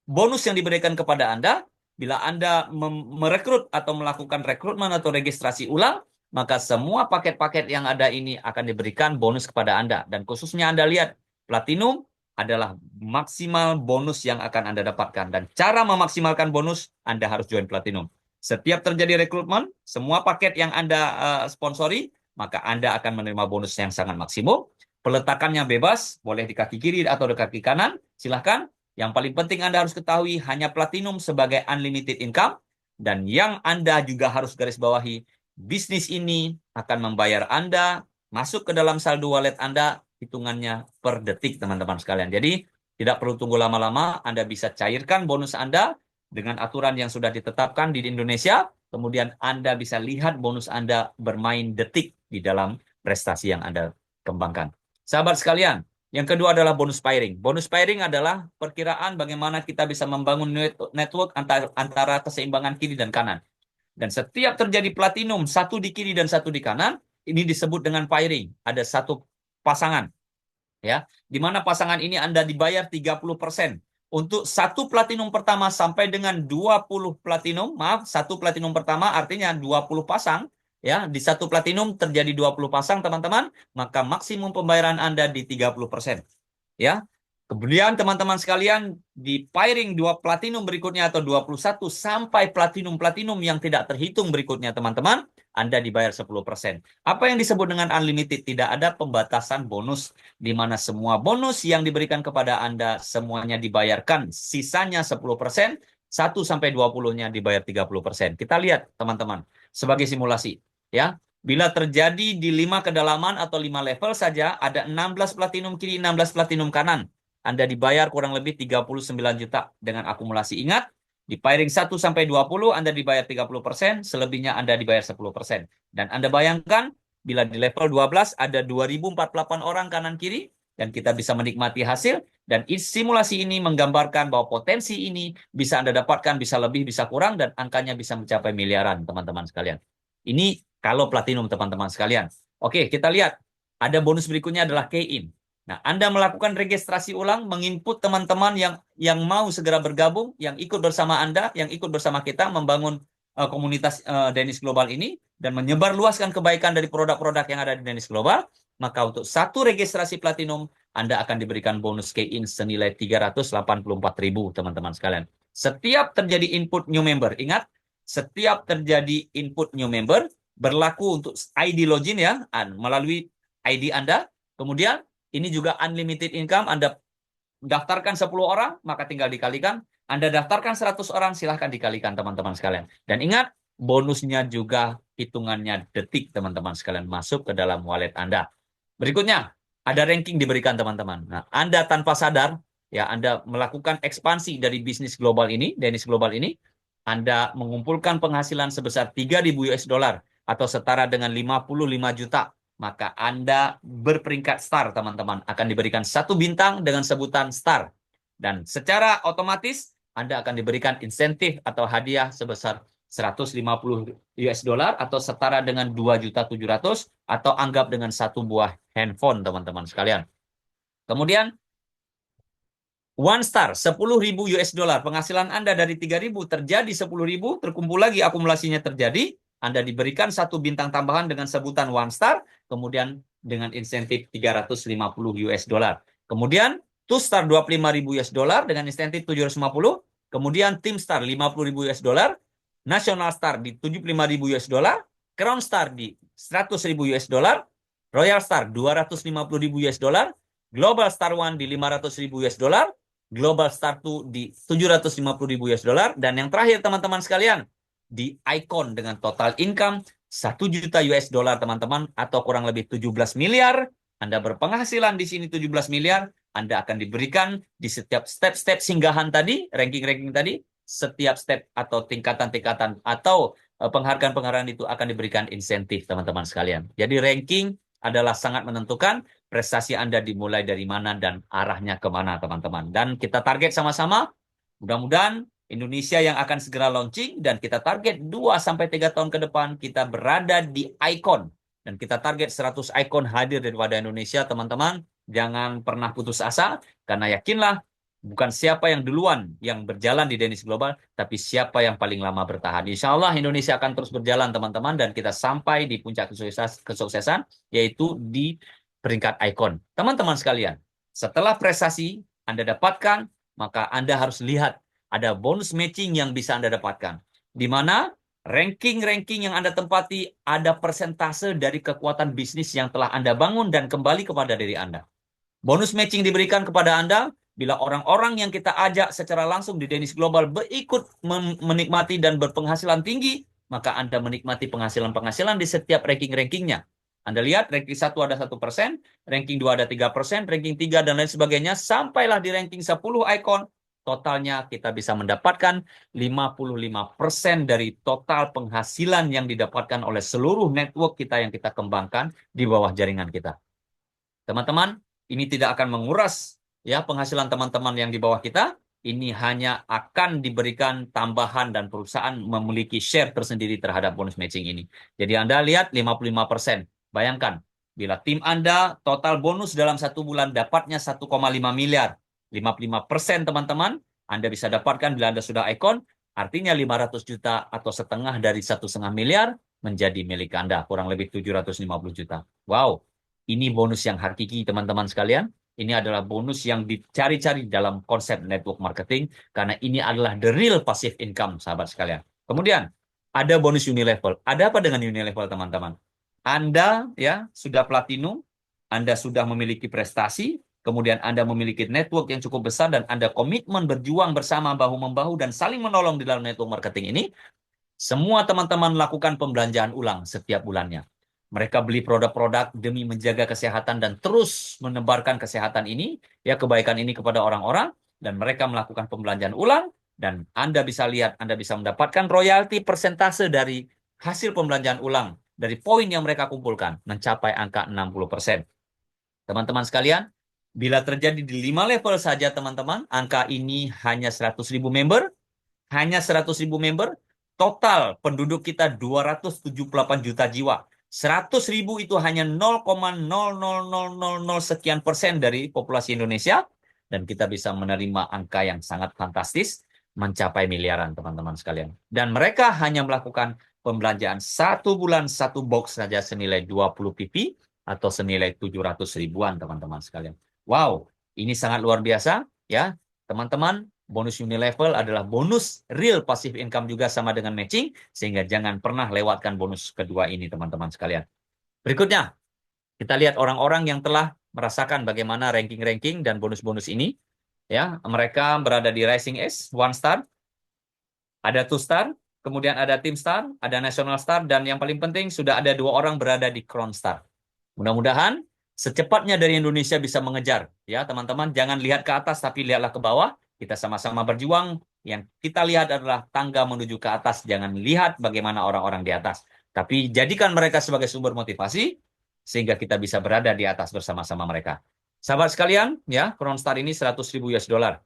bonus yang diberikan kepada Anda bila Anda merekrut atau melakukan rekrutmen atau registrasi ulang, maka semua paket-paket yang ada ini akan diberikan bonus kepada Anda. Dan khususnya Anda lihat, Platinum adalah maksimal bonus yang akan Anda dapatkan. Dan cara memaksimalkan bonus, Anda harus join Platinum. Setiap terjadi rekrutmen, semua paket yang Anda sponsori, maka Anda akan menerima bonus yang sangat maksimum. Peletakannya bebas, boleh di kaki kiri atau di kaki kanan, silahkan. Yang paling penting Anda harus ketahui hanya Platinum sebagai unlimited income. Dan yang Anda juga harus garis bawahi, bisnis ini akan membayar Anda masuk ke dalam saldo wallet Anda hitungannya per detik teman-teman sekalian. Jadi tidak perlu tunggu lama-lama, Anda bisa cairkan bonus Anda dengan aturan yang sudah ditetapkan di Indonesia. Kemudian Anda bisa lihat bonus Anda bermain detik di dalam prestasi yang Anda kembangkan. Sahabat sekalian, yang kedua adalah bonus pairing. Bonus pairing adalah perkiraan bagaimana kita bisa membangun network antara keseimbangan kiri dan kanan. Dan setiap terjadi platinum, satu di kiri dan satu di kanan, ini disebut dengan pairing. Ada satu pasangan, ya, di mana pasangan ini Anda dibayar 30%. Untuk satu platinum pertama sampai dengan 20 platinum, maaf, satu platinum pertama artinya 20 pasang, ya, di satu platinum terjadi 20 pasang, teman-teman, maka maksimum pembayaran Anda di 30%. Ya. Kemudian teman-teman sekalian di pairing 2 platinum berikutnya atau 21 sampai platinum-platinum yang tidak terhitung berikutnya teman-teman, Anda dibayar 10%. Apa yang disebut dengan unlimited? Tidak ada pembatasan bonus di mana semua bonus yang diberikan kepada Anda semuanya dibayarkan. Sisanya 10%, 1 sampai 20-nya dibayar 30%. Kita lihat teman-teman sebagai simulasi, ya. Bila terjadi di 5 kedalaman atau 5 level saja, ada 16 platinum kiri, 16 platinum kanan. Anda dibayar kurang lebih 39 juta dengan akumulasi. Ingat, di pairing 1 sampai 20 Anda dibayar 30%, selebihnya Anda dibayar 10%. Dan Anda bayangkan bila di level 12 ada 2048 orang kanan kiri dan kita bisa menikmati hasil dan simulasi ini menggambarkan bahwa potensi ini bisa Anda dapatkan, bisa lebih, bisa kurang dan angkanya bisa mencapai miliaran, teman-teman sekalian. Ini kalau platinum, teman-teman sekalian. Oke, kita lihat. Ada bonus berikutnya adalah key-in. Nah, Anda melakukan registrasi ulang, menginput teman-teman yang mau segera bergabung, yang ikut bersama Anda, yang ikut bersama kita membangun komunitas Dennis Global ini, dan menyebarluaskan kebaikan dari produk-produk yang ada di Dennis Global, maka untuk satu registrasi platinum, Anda akan diberikan bonus key-in senilai 384.000, teman-teman sekalian. Setiap terjadi input new member, ingat, setiap terjadi input new member, berlaku untuk ID login ya, melalui ID Anda, kemudian ini juga unlimited income, Anda daftarkan 10 orang, maka tinggal dikalikan. Anda daftarkan 100 orang, silahkan dikalikan teman-teman sekalian. Dan ingat, bonusnya juga hitungannya detik teman-teman sekalian masuk ke dalam wallet Anda. Berikutnya, ada ranking diberikan teman-teman. Nah, Anda tanpa sadar, ya Anda melakukan ekspansi dari bisnis global ini, Dennis Global ini, Anda mengumpulkan penghasilan sebesar 3.000 US dollar atau setara dengan 55 juta, maka Anda berperingkat star, teman-teman. Akan diberikan 1 bintang dengan sebutan star. Dan secara otomatis, Anda akan diberikan insentif atau hadiah sebesar 150 US dollar atau setara dengan 2.700.000 atau anggap dengan 1 buah handphone, teman-teman sekalian. Kemudian, one star, 10.000 US dollar. Penghasilan Anda dari 3.000 terjadi 10.000, terkumpul lagi akumulasinya terjadi. Anda diberikan 1 bintang tambahan dengan sebutan one star, kemudian dengan insentif 350 US dollar. Kemudian, two star 25.000 US dollar dengan insentif 750. Kemudian, team star 50.000 US dollar. National star di 75.000 US dollar. Crown star di 100.000 US dollar. Royal star 250.000 US dollar. Global star 1 di 500.000 US dollar. Global Star 2 di 750.000 US dollar. Dan yang terakhir teman-teman sekalian, di Icon dengan total income 1 juta US dollar teman-teman, atau kurang lebih 17 miliar. Anda berpenghasilan di sini 17 miliar, Anda akan diberikan di setiap step-step singgahan tadi, ranking-ranking tadi, setiap step atau tingkatan-tingkatan atau penghargaan-penghargaan itu akan diberikan insentif teman-teman sekalian. Jadi ranking adalah sangat menentukan prestasi Anda dimulai dari mana dan arahnya kemana, teman-teman. Dan kita target sama-sama, mudah-mudahan Indonesia yang akan segera launching, dan kita target 2-3 tahun ke depan kita berada di Icon. Dan kita target 100 Icon hadir daripada Indonesia, teman-teman. Jangan pernah putus asa, karena yakinlah, bukan siapa yang duluan yang berjalan di Dennis Global, tapi siapa yang paling lama bertahan. Insya Allah Indonesia akan terus berjalan, teman-teman, dan kita sampai di puncak kesuksesan, yaitu di peringkat Icon. Teman-teman sekalian, setelah prestasi Anda dapatkan, maka Anda harus lihat ada bonus matching yang bisa Anda dapatkan. Di mana ranking-ranking yang Anda tempati ada persentase dari kekuatan bisnis yang telah Anda bangun dan kembali kepada diri Anda. Bonus matching diberikan kepada Anda bila orang-orang yang kita ajak secara langsung di Dennis Global berikut menikmati dan berpenghasilan tinggi, maka Anda menikmati penghasilan-penghasilan di setiap ranking-rankingnya. Anda lihat ranking 1 ada 1%, ranking 2 ada 3%, ranking 3 dan lain sebagainya, sampailah di ranking 10 Icon, totalnya kita bisa mendapatkan 55% dari total penghasilan yang didapatkan oleh seluruh network kita yang kita kembangkan di bawah jaringan kita. Teman-teman, ini tidak akan menguras ya penghasilan teman-teman yang di bawah kita. Ini hanya akan diberikan tambahan dan perusahaan memiliki share tersendiri terhadap bonus matching ini. Jadi Anda lihat 55%. Bayangkan, bila tim Anda total bonus dalam 1 bulan dapatnya 1,5 miliar. 55% teman-teman, Anda bisa dapatkan bila Anda sudah Icon, artinya 500 juta atau setengah dari 1,5 miliar. menjadi milik Anda, kurang lebih 750 juta. Wow, ini bonus yang hakiki teman-teman sekalian. Ini adalah bonus yang dicari-cari dalam konsep network marketing, karena ini adalah the real passive income, sahabat sekalian. Kemudian, ada bonus unilevel. Ada apa dengan unilevel, teman-teman? Anda ya sudah platinum, Anda sudah memiliki prestasi, kemudian Anda memiliki network yang cukup besar, dan Anda komitmen berjuang bersama bahu-membahu dan saling menolong di dalam network marketing ini. Semua teman-teman melakukan pembelanjaan ulang setiap bulannya. Mereka beli produk-produk demi menjaga kesehatan dan terus menebarkan kesehatan ini, ya kebaikan ini kepada orang-orang, dan mereka melakukan pembelanjaan ulang, dan Anda bisa lihat, Anda bisa mendapatkan royalti persentase dari hasil pembelanjaan ulang, dari poin yang mereka kumpulkan, mencapai angka 60%. Teman-teman sekalian, bila terjadi di 5 level saja teman-teman, angka ini hanya 100.000 member, hanya 100.000 member, total penduduk kita 278 juta jiwa. 100.000 itu hanya 0,00000 sekian persen dari populasi Indonesia, dan kita bisa menerima angka yang sangat fantastis, mencapai miliaran teman-teman sekalian. Dan mereka hanya melakukan pembelanjaan satu bulan, satu box saja senilai 20 pp, atau senilai 700 ribuan teman-teman sekalian. Wow, ini sangat luar biasa ya teman-teman. Bonus unilevel adalah bonus real passive income juga, sama dengan matching, sehingga jangan pernah lewatkan bonus kedua ini teman-teman sekalian. Berikutnya, kita lihat orang-orang yang telah merasakan bagaimana ranking-ranking dan bonus-bonus ini. Ya, mereka berada di Rising S, One Star, ada Two Star, kemudian ada Team Star, ada National Star, dan yang paling penting sudah ada 2 orang berada di Crown Star. Mudah-mudahan secepatnya dari Indonesia bisa mengejar. Ya, teman-teman, jangan lihat ke atas, tapi lihatlah ke bawah. Kita sama-sama berjuang. Yang kita lihat adalah tangga menuju ke atas. Jangan lihat bagaimana orang-orang di atas. Tapi jadikan mereka sebagai sumber motivasi, sehingga kita bisa berada di atas bersama-sama mereka. Sahabat sekalian, ya, Crown Star ini 100.000 US dollar.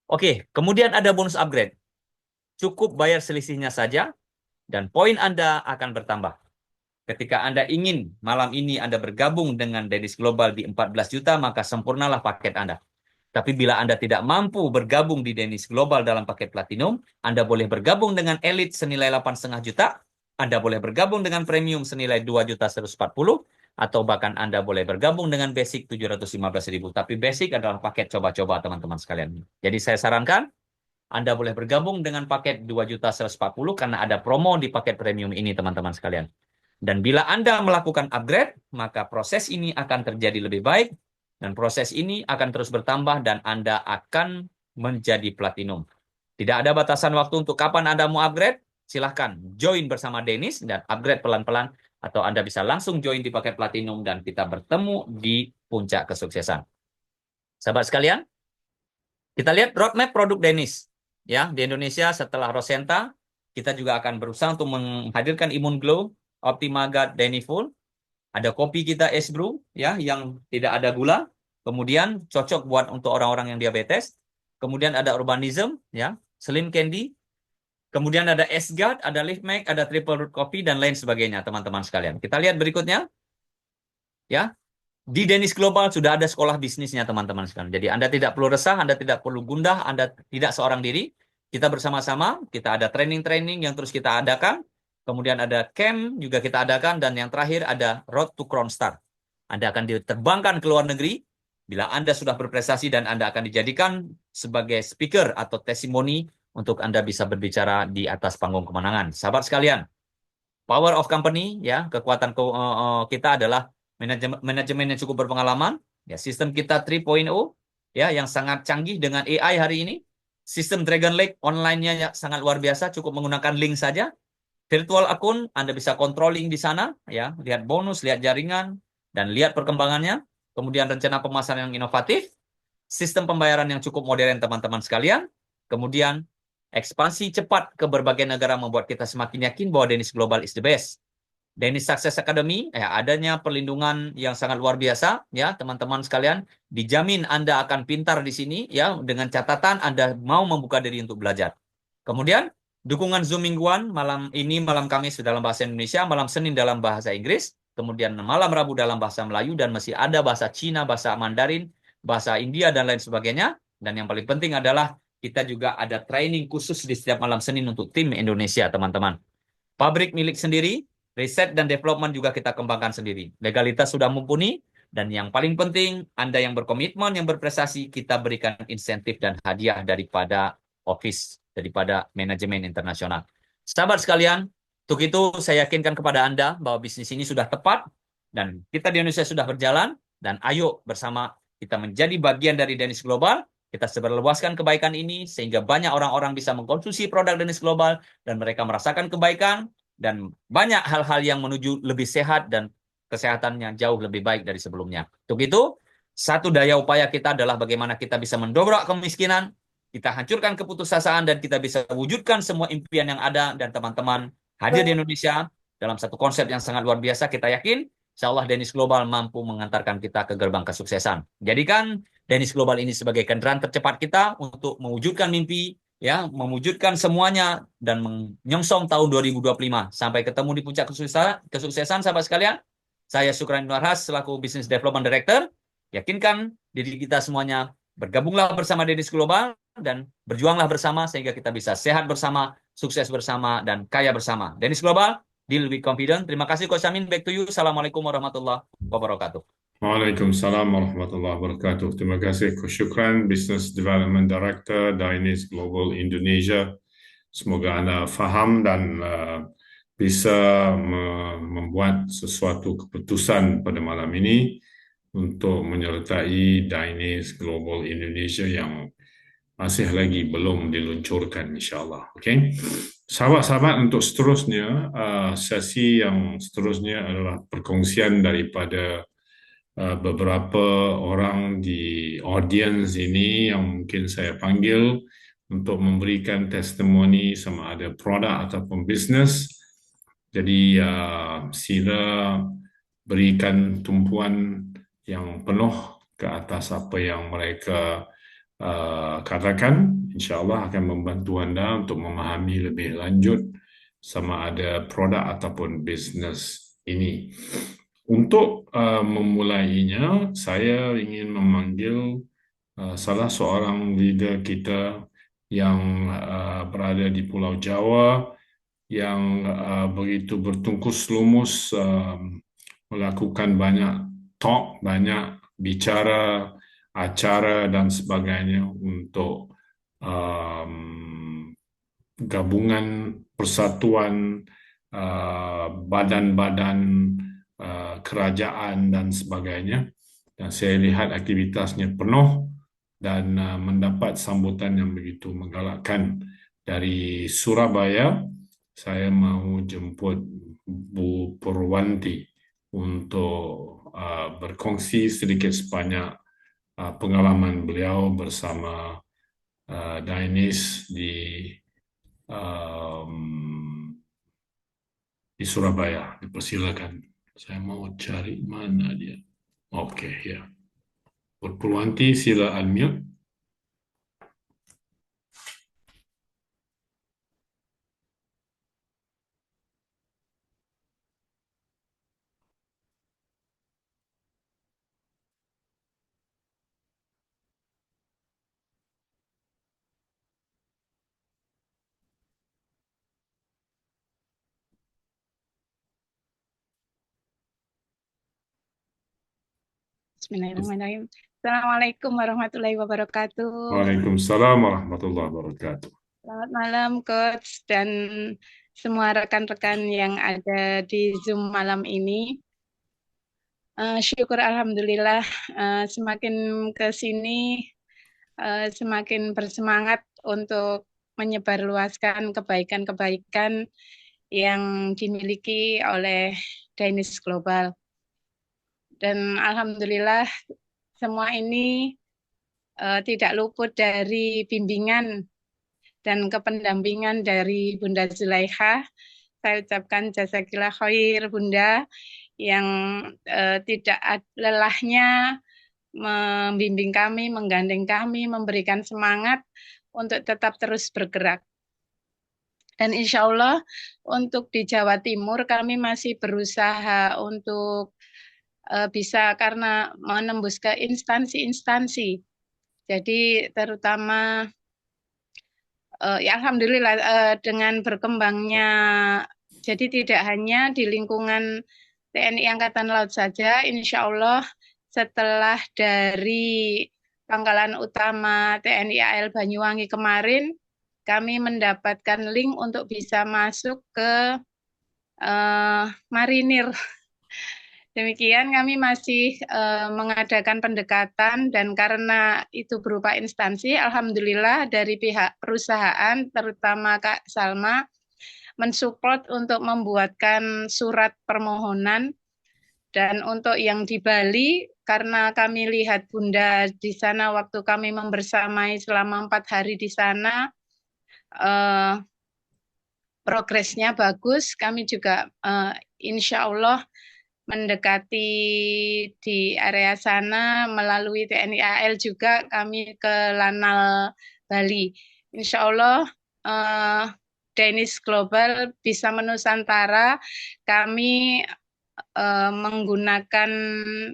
Oke, kemudian ada bonus upgrade. Cukup bayar selisihnya saja, dan poin Anda akan bertambah. Ketika Anda ingin malam ini Anda bergabung dengan Dennis Global di 14 juta, maka sempurnalah paket Anda. Tapi bila Anda tidak mampu bergabung di Dennis Global dalam paket Platinum, Anda boleh bergabung dengan Elite senilai 8,5 juta, Anda boleh bergabung dengan Premium senilai 2 juta 140, atau bahkan Anda boleh bergabung dengan Basic 715.000. Tapi Basic adalah paket coba-coba teman-teman sekalian. Jadi saya sarankan, Anda boleh bergabung dengan paket 2 juta 140 karena ada promo di paket Premium ini teman-teman sekalian. Dan bila Anda melakukan upgrade, maka proses ini akan terjadi lebih baik, dan proses ini akan terus bertambah, dan Anda akan menjadi platinum. Tidak ada batasan waktu untuk kapan Anda mau upgrade. Silahkan join bersama Dennis dan upgrade pelan-pelan, atau Anda bisa langsung join di paket platinum dan kita bertemu di puncak kesuksesan. Sahabat sekalian, kita lihat roadmap produk Dennis. Ya, di Indonesia setelah Rosenta, kita juga akan berusaha untuk menghadirkan Immune Glow, Optima Guard, Deniful. Ada kopi kita es brew ya yang tidak ada gula. Kemudian cocok buat untuk orang-orang yang diabetes. Kemudian ada Urbanism ya, Slim Candy. Kemudian ada S-Guard, ada Lift Make, ada Triple Root Coffee dan lain sebagainya teman-teman sekalian. Kita lihat berikutnya ya. Di Dennis Global sudah ada sekolah bisnisnya teman-teman sekalian. Jadi Anda tidak perlu resah, Anda tidak perlu gundah, Anda tidak seorang diri. Kita bersama-sama, kita ada training-training yang terus kita adakan. Kemudian ada camp juga kita adakan. Dan yang terakhir ada Road to Crown Star. Anda akan diterbangkan ke luar negeri. Bila Anda sudah berprestasi dan Anda akan dijadikan sebagai speaker atau testimoni untuk Anda bisa berbicara di atas panggung kemenangan. Sahabat sekalian, power of company, ya, kekuatan kita adalah manajemen yang cukup berpengalaman, ya, sistem kita 3.0, ya, yang sangat canggih dengan AI hari ini. Sistem Dragon Lake online-nya ya, sangat luar biasa, cukup menggunakan link saja. Virtual akun, Anda bisa controlling di sana, ya, lihat bonus, lihat jaringan, dan lihat perkembangannya. Kemudian rencana pemasaran yang inovatif, sistem pembayaran yang cukup modern teman-teman sekalian. Kemudian ekspansi cepat ke berbagai negara membuat kita semakin yakin bahwa Dennis Global is the best. Dennis Success Academy, ya, adanya perlindungan yang sangat luar biasa, ya, teman-teman sekalian, dijamin Anda akan pintar di sini, ya, dengan catatan Anda mau membuka diri untuk belajar. Kemudian, dukungan Zoom mingguan, malam ini, malam Kamis dalam bahasa Indonesia, malam Senin dalam bahasa Inggris, kemudian malam Rabu dalam bahasa Melayu, dan masih ada bahasa Cina, bahasa Mandarin, bahasa India, dan lain sebagainya. Dan yang paling penting adalah kita juga ada training khusus di setiap malam Senin untuk tim Indonesia, teman-teman. pabrik milik sendiri, riset dan development juga kita kembangkan sendiri. Legalitas sudah mumpuni, dan yang paling penting, Anda yang berkomitmen, yang berprestasi, kita berikan insentif dan hadiah daripada office, daripada manajemen internasional. Sahabat sekalian, untuk itu saya yakinkan kepada Anda bahwa bisnis ini sudah tepat, dan kita di Indonesia sudah berjalan, dan ayo bersama kita menjadi bagian dari Danish Global, kita sebarluaskan kebaikan ini, sehingga banyak orang-orang bisa mengkonsumsi produk Danish Global, dan mereka merasakan kebaikan, dan banyak hal-hal yang menuju lebih sehat dan kesehatannya jauh lebih baik dari sebelumnya. Untuk itu, satu daya upaya kita adalah bagaimana kita bisa mendobrak kemiskinan, kita hancurkan keputusasaan, dan kita bisa wujudkan semua impian yang ada, dan teman-teman hadir di Indonesia dalam satu konsep yang sangat luar biasa. Kita yakin, insya Allah Danish Global mampu mengantarkan kita ke gerbang kesuksesan. Jadikan Danish Global ini sebagai kendaraan tercepat kita untuk mewujudkan mimpi, ya, mewujudkan semuanya dan menyongsong tahun 2025. Sampai ketemu di puncak kesuksesan, sahabat sekalian. Saya Sukran Nurhas selaku Business Development Director. Yakinkan diri kita semuanya, bergabunglah bersama Dedis Global dan berjuanglah bersama sehingga kita bisa sehat bersama, sukses bersama, dan kaya bersama. Dedis Global, deal with confidence. Terima kasih Coach Amin, back to you. Assalamualaikum warahmatullahi wabarakatuh. Waalaikumsalam warahmatullahi wabarakatuh. Terima kasih, Syukran, Business Development Director Dainis Global Indonesia. Semoga Anda faham dan bisa membuat sesuatu keputusan pada malam ini untuk menyertai Dainis Global Indonesia yang masih lagi belum diluncurkan, insyaAllah. Oke, sahabat-sahabat, untuk seterusnya, sesi yang seterusnya adalah perkongsian daripada beberapa orang di audiens ini yang mungkin saya panggil untuk memberikan testimoni sama ada produk ataupun bisnes. Jadi sila berikan tumpuan yang penuh ke atas apa yang mereka katakan. InsyaAllah akan membantu Anda untuk memahami lebih lanjut sama ada produk ataupun bisnes ini. Untuk memulainya, saya ingin memanggil salah seorang leader kita yang berada di Pulau Jawa, yang begitu bertungkus lumus melakukan banyak talk, banyak bicara, acara, dan sebagainya untuk gabungan persatuan badan-badan kerajaan dan sebagainya. Dan saya lihat aktivitasnya penuh dan mendapat sambutan yang begitu menggalakkan. Dari Surabaya, saya mau jemput Bu Purwanti untuk berkongsi sedikit sebanyak pengalaman beliau bersama Dainis di Surabaya. Dipersilakan. Saya mau cari mana dia. Oke, ya. Purwanti, sila unmute. Bismillahirrahmanirrahim. Assalamualaikum warahmatullahi wabarakatuh. Waalaikumsalam warahmatullahi wabarakatuh. Selamat malam, Coach, dan semua rekan-rekan yang ada di Zoom malam ini. Syukur Alhamdulillah, semakin ke sini, semakin bersemangat untuk menyebarluaskan kebaikan-kebaikan yang dimiliki oleh Dainis Global. Dan Alhamdulillah, semua ini tidak luput dari bimbingan dan kependampingan dari Bunda Zulaikha. Saya ucapkan jazakillah khair Bunda yang tidak lelahnya membimbing kami, menggandeng kami, memberikan semangat untuk tetap terus bergerak. Dan insya Allah untuk di Jawa Timur kami masih berusaha untuk bisa karena menembus ke instansi-instansi. Jadi terutama ya alhamdulillah dengan berkembangnya Jadi tidak hanya di lingkungan TNI Angkatan Laut saja, insya Allah setelah dari Pangkalan Utama TNI AL Banyuwangi kemarin, kami mendapatkan link untuk bisa masuk ke marinir. Demikian kami masih mengadakan pendekatan dan karena itu berupa instansi, alhamdulillah dari pihak perusahaan, terutama Kak Salma, mensupport untuk membuatkan surat permohonan. Dan untuk yang di Bali, karena kami lihat Bunda di sana waktu kami membersamai selama 4 hari di sana, progresnya bagus. Kami juga insya Allah mendekati di area sana melalui TNI AL juga kami ke Lanal Bali. Insya Allah Danish Global bisa menusantara, kami menggunakan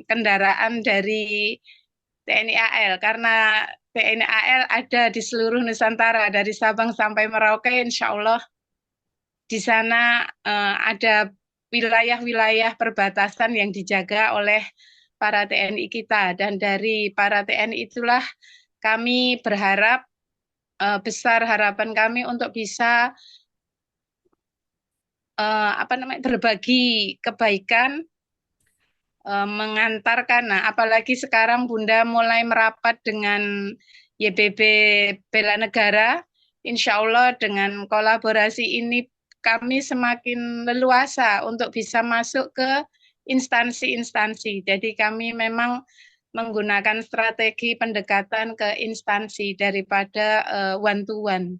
kendaraan dari TNI AL karena TNI AL ada di seluruh Nusantara dari Sabang sampai Merauke. Insya Allah di sana ada wilayah-wilayah perbatasan yang dijaga oleh para TNI kita, dan dari para TNI itulah kami berharap, besar harapan kami untuk bisa berbagi kebaikan, mengantarkan. Nah, apalagi sekarang Bunda mulai merapat dengan YBB Bela Negara, insya Allah dengan kolaborasi ini kami semakin leluasa untuk bisa masuk ke instansi-instansi. Jadi kami memang menggunakan strategi pendekatan ke instansi daripada one to one.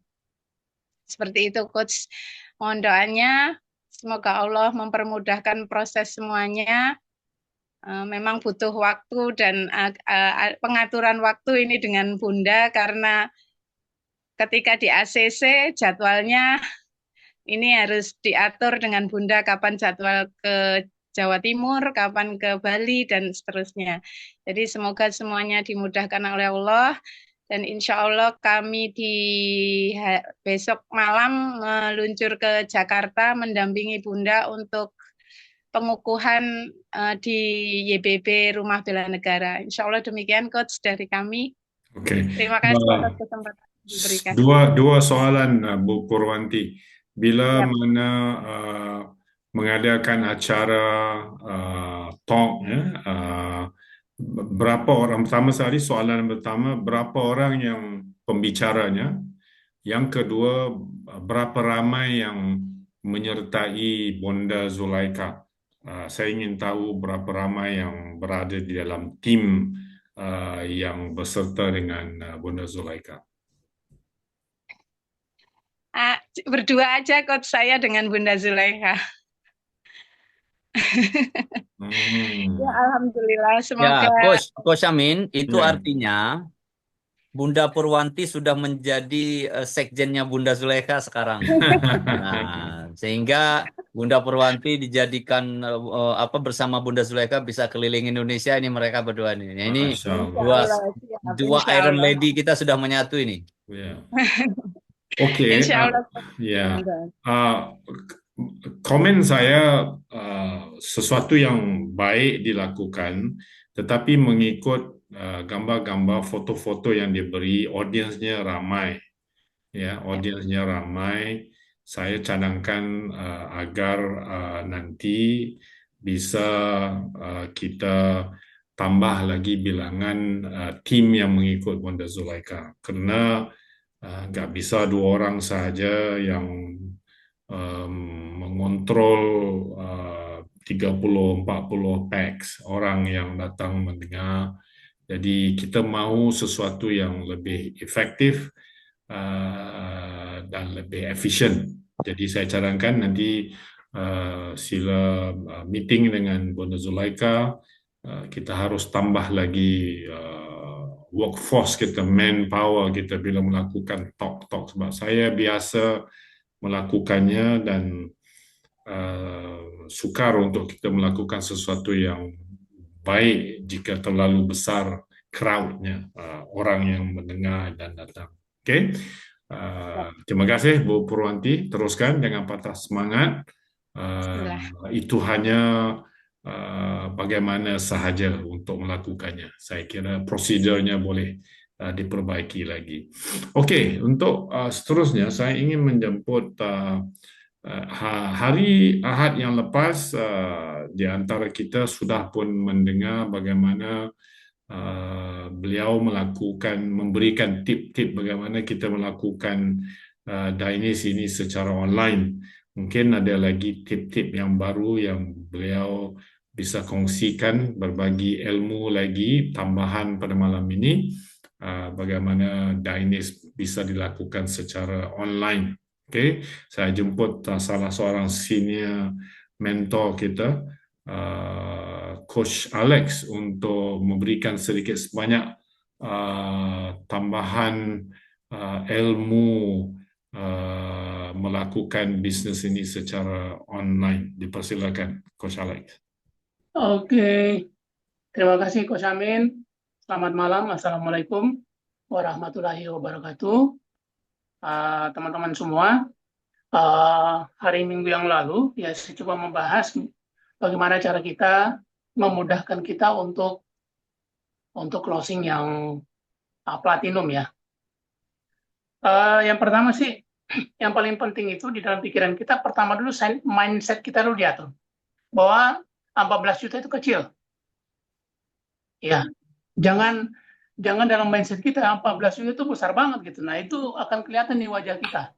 Seperti itu, Coach. Mohon doanya, semoga Allah mempermudahkan proses semuanya. Memang butuh waktu dan pengaturan waktu ini dengan Bunda, karena ketika di ACC jadwalnya ini harus diatur dengan Bunda kapan jadwal ke Jawa Timur, kapan ke Bali, dan seterusnya. Jadi semoga semuanya dimudahkan oleh Allah, dan insya Allah kami di besok malam meluncur ke Jakarta mendampingi Bunda untuk pengukuhan di YBB Rumah Bela Negara. Insya Allah demikian, Coach, dari kami. Oke. Terima kasih atas kesempatan yang diberikan. Dua soalan, Bu Purwanti. Bila Siap. mana mengadakan acara talk, ya, berapa orang, pertama sekali soalan pertama, berapa orang yang pembicaranya? Yang kedua, berapa ramai yang menyertai Bonda Zulaika? Saya ingin tahu berapa ramai yang berada di dalam tim yang berserta dengan Bonda Zulaika. Berdua aja, Coach, saya dengan Bunda Zulaika. Ya, alhamdulillah, semoga. Ya, Coach Amin, itu Ya. artinya Bunda Purwanti sudah menjadi sekjennya Bunda Zulaika sekarang. Nah, sehingga Bunda Purwanti dijadikan bersama Bunda Zulaika bisa keliling Indonesia, ini mereka berdua nih. Nah, ini Masya Allah. dua Iron Lady kita sudah menyatu ini. Ya. Oke. Insya Allah. Ya. Komen saya sesuatu yang baik dilakukan, tetapi mengikut gambar-gambar, foto-foto yang diberi, audiensnya ramai. Ya, audiensnya ramai. Saya cadangkan agar nanti bisa kita tambah lagi bilangan tim yang mengikut Bonda Zulaika. Karena nggak bisa 2 orang saja yang mengontrol 30-40 pax orang yang datang mendengar. Jadi kita mau sesuatu yang lebih efektif dan lebih efisien. Jadi saya cadangkan nanti sila meeting dengan Bonda Zulaika, kita harus tambah lagi workforce kita, manpower kita bila melakukan talk-talk. Sebab saya biasa melakukannya dan sukar untuk kita melakukan sesuatu yang baik jika terlalu besar crowd-nya, orang yang mendengar dan datang. Oke, terima kasih Bu Purwanti. Teruskan, jangan patah semangat. Bismillah. Itu hanya bagaimana sahaja untuk melakukannya. Saya kira prosedurnya boleh diperbaiki lagi. Okey, untuk seterusnya saya ingin menjemput hari Ahad yang lepas di antara kita sudah pun mendengar bagaimana beliau memberikan tip-tip bagaimana kita melakukan Dainis ini secara online. Mungkin ada lagi tip-tip yang baru yang beliau bisa kongsikan, berbagi ilmu lagi tambahan pada malam ini, bagaimana Dainis bisa dilakukan secara online. Okay, saya jemput salah seorang senior mentor kita, Coach Alex, untuk memberikan sedikit sebanyak tambahan ilmu melakukan bisnes ini secara online. Dipersilakan, Coach Alex. Oke, terima kasih Coach Amin. Selamat malam, Assalamualaikum warahmatullahi wabarakatuh. Teman-teman semua, hari Minggu yang lalu ya saya coba membahas bagaimana cara kita memudahkan kita untuk closing yang platinum ya. Yang pertama sih, yang paling penting itu di dalam pikiran kita, pertama dulu mindset kita dulu diatur bahwa 14 juta itu kecil. Ya, jangan dalam mindset kita 14 juta itu besar banget gitu. Nah, itu akan kelihatan di wajah kita.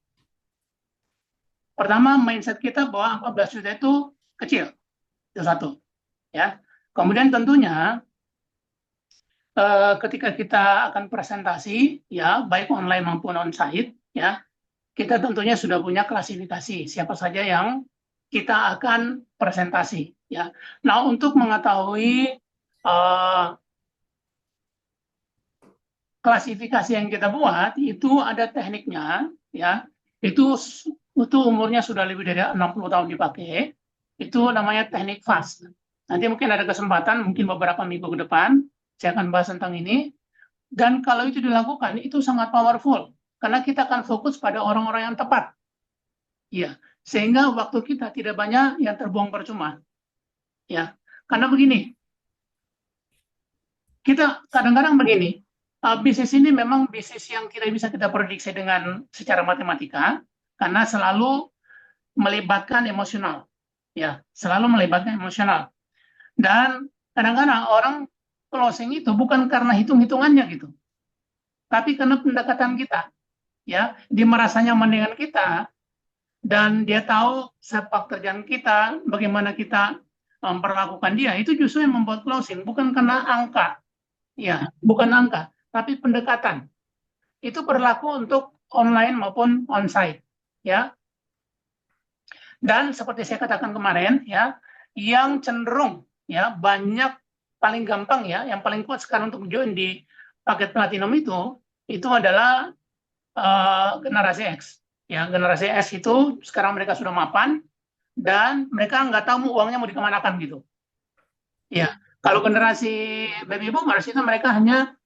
Pertama, mindset kita bahwa 14 juta itu kecil. Itu satu. Ya. Kemudian tentunya ketika kita akan presentasi ya, baik online maupun on-site ya, kita tentunya sudah punya klasifikasi siapa saja yang kita akan presentasi ya. Nah, untuk mengetahui klasifikasi yang kita buat itu ada tekniknya ya. Itu umurnya sudah lebih dari 60 tahun dipakai. Itu namanya teknik FAST. Nanti mungkin ada kesempatan, mungkin beberapa minggu ke depan saya akan bahas tentang ini. Dan kalau itu dilakukan, itu sangat powerful karena kita akan fokus pada orang-orang yang tepat. Ya, sehingga waktu kita tidak banyak yang terbuang percuma. Ya, karena begini. Kita kadang-kadang begini. Bisnis ini memang bisnis yang tidak bisa kita prediksi dengan secara matematika karena selalu melibatkan emosional. Ya, selalu melibatkan emosional. Dan kadang-kadang orang closing itu bukan karena hitung-hitungannya gitu. Tapi karena pendekatan kita. Ya, dia merasa nyaman dengan kita dan dia tahu sepak terjang kita, bagaimana kita memperlakukan dia, itu justru yang membuat closing, bukan karena angka. Ya, bukan angka. Tapi pendekatan itu berlaku untuk online maupun onsite, ya. Dan seperti saya katakan kemarin, ya, yang cenderung, ya, banyak paling gampang ya, yang paling kuat sekarang untuk join di paket platinum itu adalah generasi X, ya. Generasi X itu sekarang mereka sudah mapan dan mereka nggak tahu uangnya mau dikemanakan gitu, ya. Kalau generasi baby boomers itu mereka hanya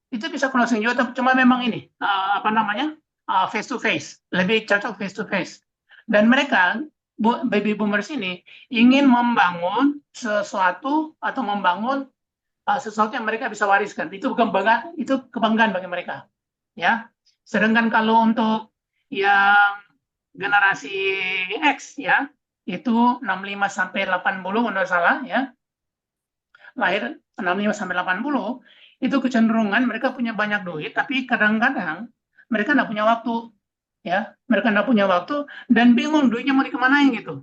itu bisa closing juga, cuma memang ini face to face, lebih cocok face to face. Dan mereka baby boomers ini ingin membangun sesuatu atau membangun sesuatu yang mereka bisa wariskan. Itu kebanggaan bagi mereka, ya. Sedangkan kalau untuk yang generasi X ya, itu 65 sampai 80 menurut salah ya. Lahir 65 sampai 80 itu kecenderungan mereka punya banyak duit, tapi kadang-kadang mereka nggak punya waktu, ya. Mereka nggak punya waktu dan bingung duitnya mau dikemanain gitu.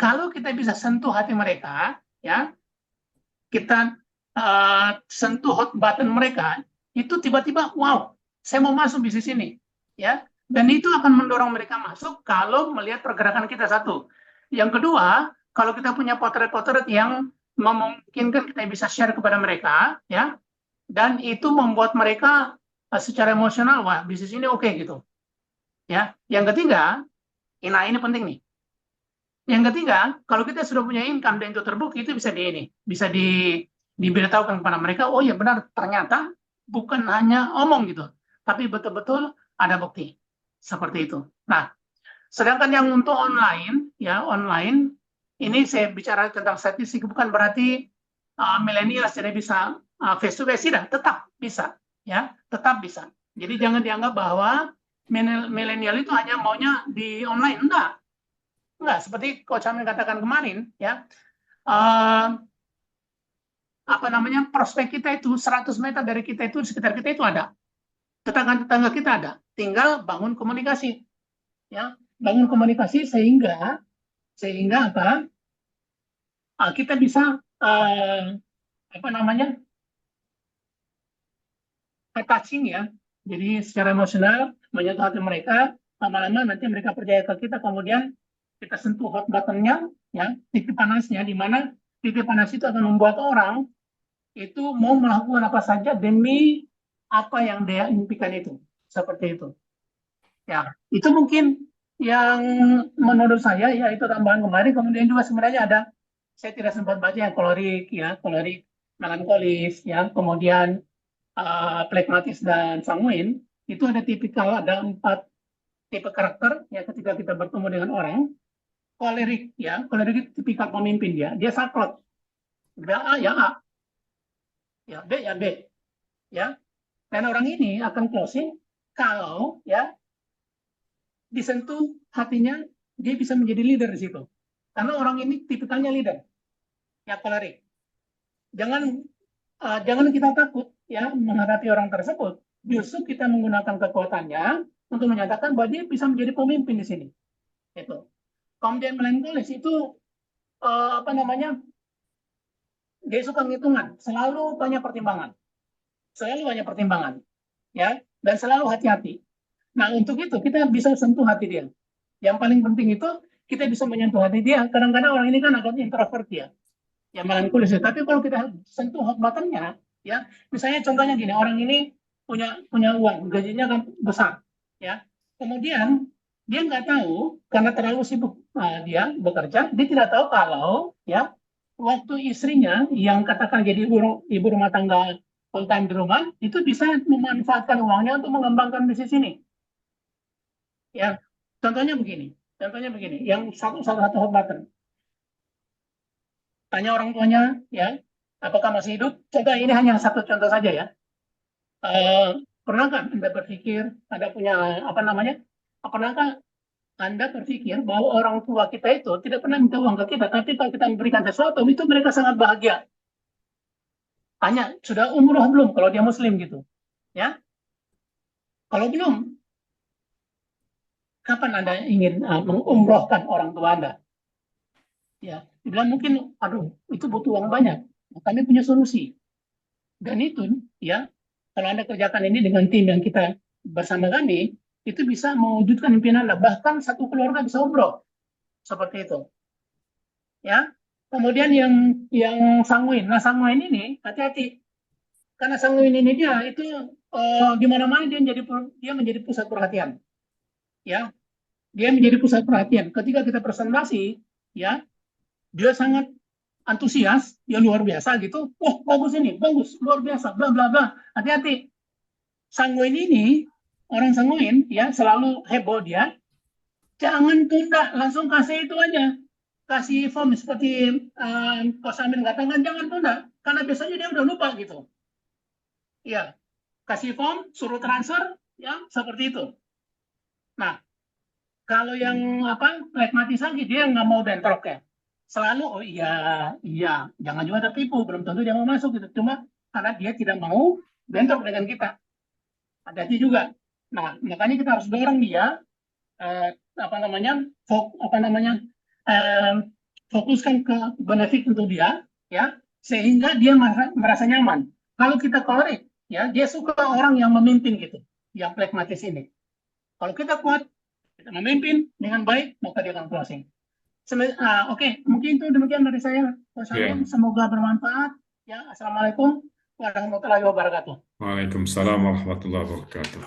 Kalau kita bisa sentuh hati mereka, ya, kita sentuh hot button mereka, itu tiba-tiba, wow, saya mau masuk bisnis ini, ya. Dan itu akan mendorong mereka masuk kalau melihat pergerakan kita satu. Yang kedua, kalau kita punya potret-potret yang memungkinkan kita bisa share kepada mereka, ya, dan itu membuat mereka secara emosional, wah bisnis ini oke gitu, ya. Yang ketiga, ini penting nih. Yang ketiga, kalau kita sudah punya income dan itu terbukti, itu bisa diberitahukan kepada mereka, oh ya benar, ternyata bukan hanya omong gitu, tapi betul-betul ada bukti seperti itu. Nah, Sedangkan yang untuk online, ya online, ini saya bicara tentang statistik, bukan berarti milenial tidak bisa face to face, tidak, tetap bisa, ya, tetap bisa. Jadi jangan dianggap bahwa milenial itu hanya maunya di online, enggak. Seperti Coach Amin katakan kemarin, ya, apa namanya, prospek kita itu 100 meter dari kita itu, di sekitar kita itu ada, tetangga-tetangga kita ada, tinggal bangun komunikasi, ya, bangun komunikasi sehingga apa? Kita bisa apa namanya, attaching, ya. Jadi secara emosional menyentuh hati mereka, lama-lama nanti mereka percaya ke kita, kemudian kita sentuh hot button-nya, ya, titik panasnya, di mana titik panas itu akan membuat orang itu mau melakukan apa saja demi apa yang dia impikan itu, seperti itu. Ya, itu mungkin yang menurut saya, ya, itu tambahan kemarin. Kemudian juga sebenarnya ada, saya tidak sempat baca yang kolerik, ya, kolerik, melankolis, ya, kemudian plekmatis dan sanguin. Itu ada tipikal, ada 4 tipe karakter, ya, ketika kita bertemu dengan orang. Kolerik, ya, kolerik itu tipikal pemimpin, dia saklek, A ya A, ya B ya B, ya. Dan orang ini akan closing kalau, ya, disentuh hatinya, dia bisa menjadi leader di situ. Karena orang ini tipikalnya leader, ya, kolerik. Jangan kita takut, ya, menghadapi orang tersebut. Justru kita menggunakan kekuatannya untuk menyatakan bahwa dia bisa menjadi pemimpin di sini. Itu. Kemudian melankolis itu apa namanya? Dia suka ngitungan, selalu banyak pertimbangan. Ya, dan selalu hati-hati. Nah, untuk itu kita bisa sentuh hati dia. Yang paling penting itu kita bisa menyentuh hati dia. Kadang-kadang orang ini kan agak introvert, ya, melankolis. Tapi kalau kita sentuh hot button-nya, ya, misalnya contohnya gini, orang ini punya uang, gajinya kan besar, ya. Kemudian dia nggak tahu karena terlalu sibuk dia bekerja, dia tidak tahu kalau, ya, waktu istrinya yang katakan jadi ibu rumah tangga full time di rumah itu bisa memanfaatkan uangnya untuk mengembangkan bisnis ini. Ya, contohnya begini, yang satu hot button. Tanya orang tuanya, ya, apakah masih hidup? Contoh ini hanya satu contoh saja, ya. Pernahkah Anda berpikir, Anda punya apa namanya? Pernahkah Anda berpikir bahwa orang tua kita itu tidak pernah minta uang ke kita, tapi kalau kita memberikan sesuatu itu mereka sangat bahagia. Tanya, sudah umroh belum? Kalau dia Muslim gitu, ya. Kalau belum, kapan Anda ingin mengumrohkan orang tua Anda? Ya, dibilang mungkin, aduh, itu butuh uang banyak. Kami punya solusi. Dan itu, ya, kalau Anda kerjakan ini dengan tim yang kita bersama kami, itu bisa mewujudkan impian Anda. Bahkan satu keluarga bisa umroh. Seperti itu. Ya. Kemudian yang sanguin. Nah, sanguin ini hati-hati. Karena sanguin ini dia itu di mana-mana dia menjadi pusat perhatian. Ya. Dia menjadi pusat perhatian. Ketika kita presentasi, ya, dia sangat antusias, dia luar biasa gitu. Wah, bagus ini, bagus, luar biasa, bla bla bla. Hati-hati. Sanguin ini, orang sanguin, ya, selalu heboh dia. Jangan tunda, langsung kasih itu aja. Kasih form seperti Coach Amin katakan, jangan tunda. Karena biasanya dia udah lupa gitu. Ya, kasih form, suruh transfer, ya, seperti itu. Nah, kalau yang pragmatis lagi, dia nggak mau bentrok, ya. Selalu, oh iya, jangan juga tertipu, belum tentu dia mau masuk gitu. Cuma karena dia tidak mau bentrok dengan kita. Hati-hati juga. Nah, makanya kita harus dorong dia, fokuskan ke benefit untuk dia, ya, sehingga dia merasa nyaman. Kalau kita kolerik, ya, dia suka orang yang memimpin gitu, yang pragmatis ini. Kalau kita kuat, kita memimpin dengan baik, maka dia akan closing. Oke, mungkin itu demikian dari saya. Semoga bermanfaat. Ya, assalamualaikum warahmatullahi wabarakatuh. Waalaikumsalam warahmatullahi wabarakatuh.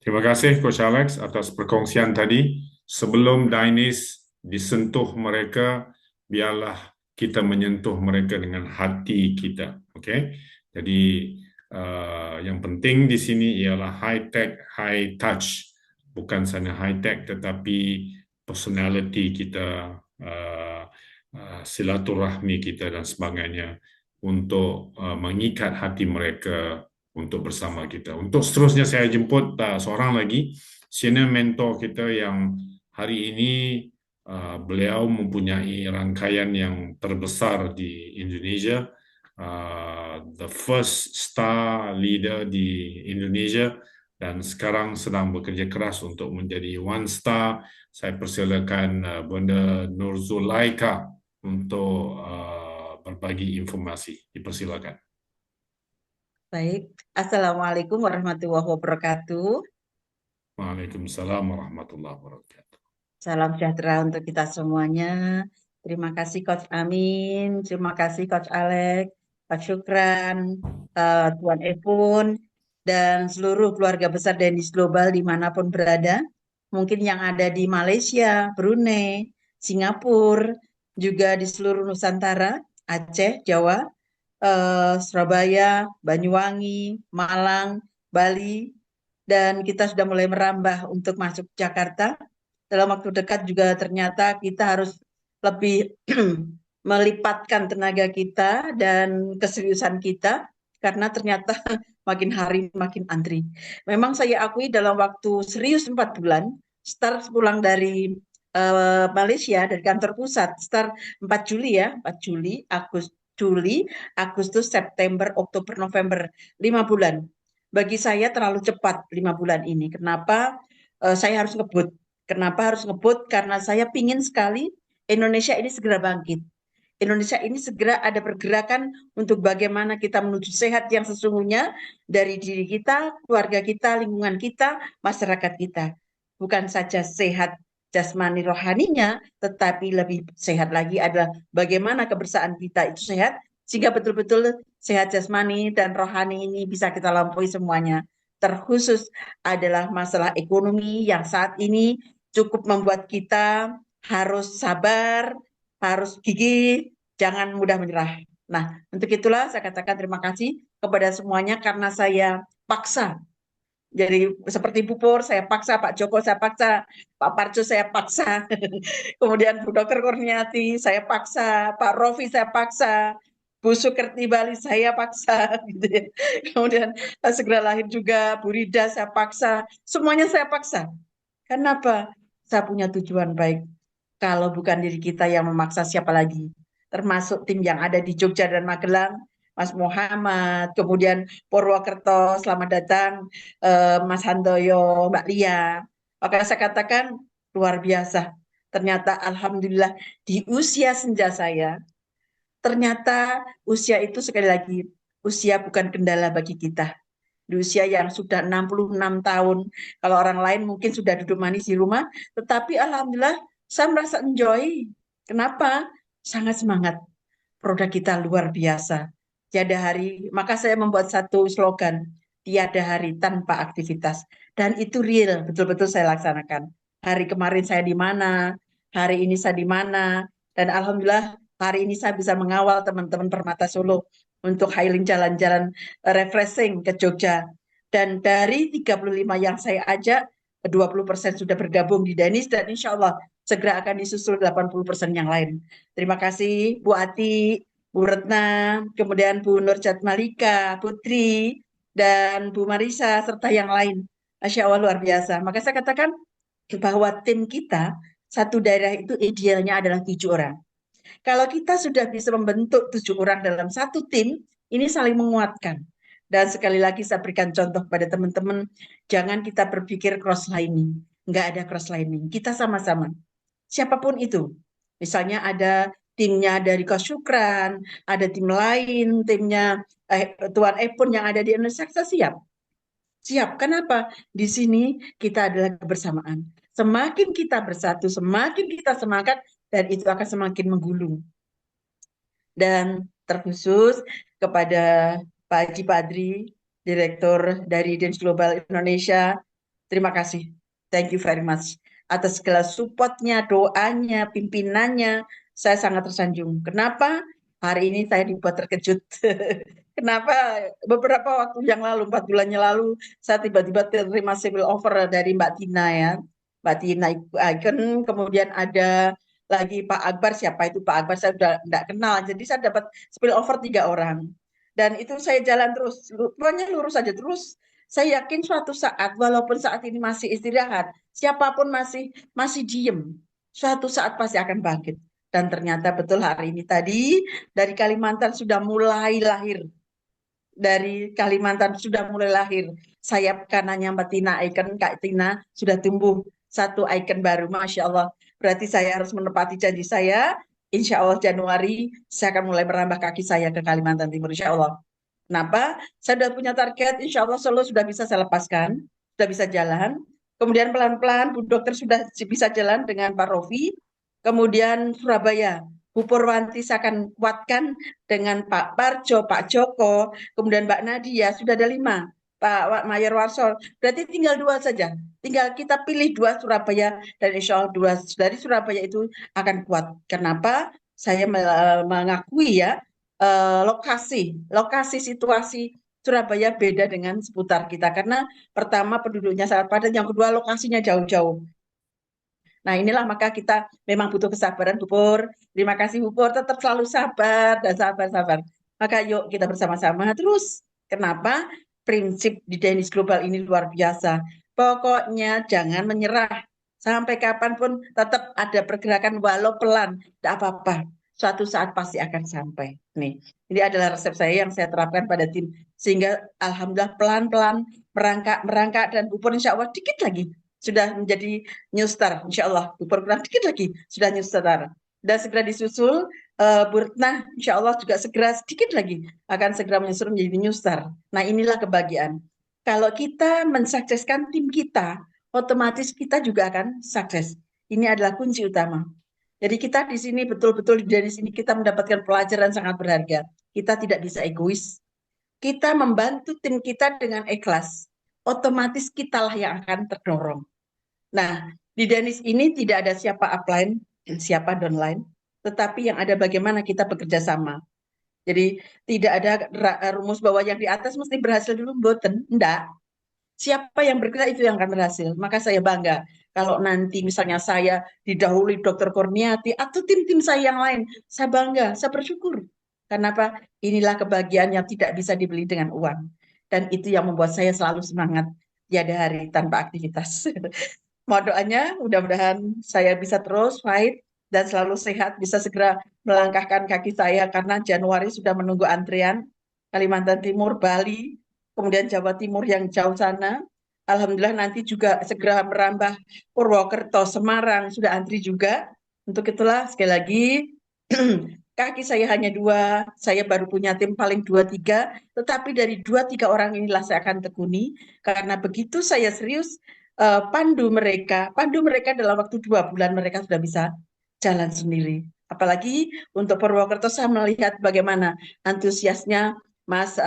Terima kasih Coach Alex atas perkongsian tadi. Sebelum Dainis disentuh mereka, biarlah kita menyentuh mereka dengan hati kita. Oke? Jadi yang penting di sini ialah high tech, high touch. Bukan hanya high tech, tetapi personality kita, silaturahmi kita dan sebagainya untuk mengikat hati mereka untuk bersama kita. Untuk seterusnya saya jemput seorang lagi senior mentor kita yang hari ini beliau mempunyai rangkaian yang terbesar di Indonesia, the first star leader di Indonesia, dan sekarang sedang bekerja keras untuk menjadi one star. Saya persilakan Bunda Nur Zulaika untuk berbagi informasi. Dipersilakan. Baik, Assalamualaikum warahmatullahi wabarakatuh. Waalaikumsalam warahmatullahi wabarakatuh. Salam sejahtera untuk kita semuanya. Terima kasih Coach Amin, terima kasih Coach Alex, Pak Syukran, Tuan Epun, dan seluruh keluarga besar Dennis Global dimanapun berada. Mungkin yang ada di Malaysia, Brunei, Singapura, juga di seluruh Nusantara, Aceh, Jawa, Surabaya, Banyuwangi, Malang, Bali, dan kita sudah mulai merambah untuk masuk Jakarta. Dalam waktu dekat juga ternyata kita harus lebih melipatkan tenaga kita dan keseriusan kita, karena ternyata makin hari makin antri. Memang saya akui dalam waktu serius 4 bulan, start pulang dari Malaysia, dari kantor pusat, start 4 Juli ya, 4 Juli, Juli, Agustus, September, Oktober, November, 5 bulan. Bagi saya terlalu cepat 5 bulan ini. Kenapa saya harus ngebut? Kenapa harus ngebut? Karena saya pingin sekali Indonesia ini segera bangkit. Indonesia ini segera ada pergerakan untuk bagaimana kita menuju sehat yang sesungguhnya dari diri kita, keluarga kita, lingkungan kita, masyarakat kita. Bukan saja sehat jasmani rohaninya, tetapi lebih sehat lagi adalah bagaimana kebersamaan kita itu sehat, sehingga betul-betul sehat jasmani dan rohani ini bisa kita lampaui semuanya. Terkhusus adalah masalah ekonomi yang saat ini cukup membuat kita harus sabar, harus gigih, jangan mudah menyerah. Nah, untuk itulah saya katakan terima kasih kepada semuanya karena saya paksa. Jadi seperti Bu Pur, saya paksa, Pak Joko saya paksa, Pak Parjo saya paksa, kemudian Bu Dr. Kurniati saya paksa, Pak Rofi saya paksa, Bu Sukerti Bali saya paksa, gitu ya. Kemudian segera lahir juga Bu Rida saya paksa, semuanya saya paksa. Kenapa? Saya punya tujuan baik. Kalau bukan diri kita yang memaksa, siapa lagi? Termasuk tim yang ada di Jogja dan Magelang, Mas Muhammad, kemudian Purwokerto, selamat datang, Mas Handoyo, Mbak Lia. Maka saya katakan luar biasa. Ternyata Alhamdulillah di usia senja saya, ternyata usia itu sekali lagi, usia bukan kendala bagi kita. Di usia yang sudah 66 tahun, kalau orang lain mungkin sudah duduk manis di rumah, tetapi Alhamdulillah saya merasa enjoy. Kenapa? Sangat semangat. Produk kita luar biasa. Tiada hari, maka saya membuat satu slogan, tiada hari tanpa aktivitas. Dan itu real, betul-betul saya laksanakan. Hari kemarin saya di mana, hari ini saya di mana, dan Alhamdulillah hari ini saya bisa mengawal teman-teman Permata Solo untuk healing jalan-jalan refreshing ke Jogja. Dan dari 35 yang saya ajak, 20% sudah bergabung di Dennis, dan insya Allah segera akan disusul 80% yang lain. Terima kasih Bu Ati, Bu Retna, kemudian Bu Nurjat Malika, Putri, dan Bu Marisa, serta yang lain. Masya Allah luar biasa. Maka saya katakan bahwa tim kita, satu daerah itu idealnya adalah 7 orang. Kalau kita sudah bisa membentuk 7 orang dalam satu tim, ini saling menguatkan. Dan sekali lagi saya berikan contoh kepada teman-teman, jangan kita berpikir cross-lining. Nggak ada cross-lining. Kita sama-sama. Siapapun itu. Misalnya ada timnya dari Coach Syukran, ada tim lain, timnya Tuan Epun yang ada di Indonesia, kita siap. Siap. Kenapa? Di sini kita adalah kebersamaan. Semakin kita bersatu, semakin kita semangat, dan itu akan semakin menggulung. Dan terkhusus kepada Pak Haji Padri, Direktur dari Dennis Global Indonesia, terima kasih. Thank you very much. Atas segala supportnya, doanya, pimpinannya, saya sangat tersanjung. Kenapa? Hari ini saya dibuat terkejut. Kenapa? Beberapa waktu yang lalu, 4 bulan yang lalu, saya tiba-tiba terima civil offer dari Mbak Tina ya. Mbak Tina Icon, kemudian ada lagi Pak Akbar. Siapa itu Pak Akbar? Saya sudah tidak kenal. Jadi saya dapat spill over 3 orang. Dan itu saya jalan terus, pokoknya lurus saja terus. Saya yakin suatu saat, walaupun saat ini masih istirahat, siapapun masih diem, suatu saat pasti akan bangkit. Dan ternyata betul hari ini tadi dari Kalimantan sudah mulai lahir. Dari Kalimantan sudah mulai lahir. Sayap kanannya Mbak Tina Icon, Kak Tina, sudah tumbuh satu icon baru. Masya Allah. Berarti saya harus menepati janji saya. Insya Allah Januari saya akan mulai merambah kaki saya ke Kalimantan Timur. Insya Allah. Kenapa? Saya sudah punya target, insya Allah Solo sudah bisa saya lepaskan, sudah bisa jalan. Kemudian pelan-pelan Bu Dokter sudah bisa jalan dengan Pak Rofi. Kemudian Surabaya, Bu Purwanti saya akan kuatkan dengan Pak Parjo, Pak Joko, kemudian Mbak Nadia, sudah ada 5. Pak Mayer Warsol, berarti tinggal 2 saja. Tinggal kita pilih 2 Surabaya, dan insya Allah 2 dari Surabaya itu akan kuat. Kenapa? Saya mengakui ya, lokasi situasi Surabaya beda dengan seputar kita karena pertama penduduknya sangat padat, yang kedua lokasinya jauh-jauh. Nah inilah maka kita memang butuh kesabaran Bu Pur. Terima kasih Bu Pur, tetap selalu sabar dan sabar. Maka yuk kita bersama-sama terus. Kenapa? Prinsip di Danish Global ini luar biasa. Pokoknya jangan menyerah. Sampai kapanpun tetap ada pergerakan walau pelan, tidak apa-apa. Suatu saat pasti akan sampai. Nih, ini adalah resep saya yang saya terapkan pada tim. Sehingga alhamdulillah pelan-pelan merangkak dan Bu Pur insya Allah dikit lagi sudah menjadi new star, insya Allah. Bu Pur kurang dikit lagi sudah new star. Dan segera disusul Bu Retna, insya Allah juga segera sedikit lagi akan segera menyusul menjadi new star. Nah inilah kebahagiaan. Kalau kita mensukseskan tim kita, otomatis kita juga akan sukses. Ini adalah kunci utama. Jadi kita di sini betul-betul dari sini kita mendapatkan pelajaran sangat berharga. Kita tidak bisa egois. Kita membantu tim kita dengan ikhlas. Otomatis kitalah yang akan terdorong. Nah, di Danish ini tidak ada siapa upline, siapa downline, tetapi yang ada bagaimana kita bekerja sama. Jadi tidak ada rumus bahwa yang di atas mesti berhasil dulu, boten, enggak. Siapa yang bergerak itu yang akan berhasil. Maka saya bangga kalau nanti misalnya saya didahului Dr. Kurniati atau tim-tim saya yang lain, saya bangga, saya bersyukur. Kenapa? Inilah kebahagiaan yang tidak bisa dibeli dengan uang. Dan itu yang membuat saya selalu semangat tiada hari tanpa aktivitas. Mohon doanya, mudah-mudahan saya bisa terus fight dan selalu sehat, bisa segera melangkahkan kaki saya karena Januari sudah menunggu antrian. Kalimantan Timur, Bali, kemudian Jawa Timur yang jauh sana. Alhamdulillah nanti juga segera merambah Purwokerto, Semarang, sudah antri juga. Untuk itulah sekali lagi, kaki saya hanya 2, saya baru punya tim paling 2-3, tetapi dari 2-3 orang inilah saya akan tekuni, karena begitu saya serius, pandu mereka dalam waktu 2 bulan mereka sudah bisa jalan sendiri. Apalagi untuk Purwokerto saya melihat bagaimana antusiasnya Mas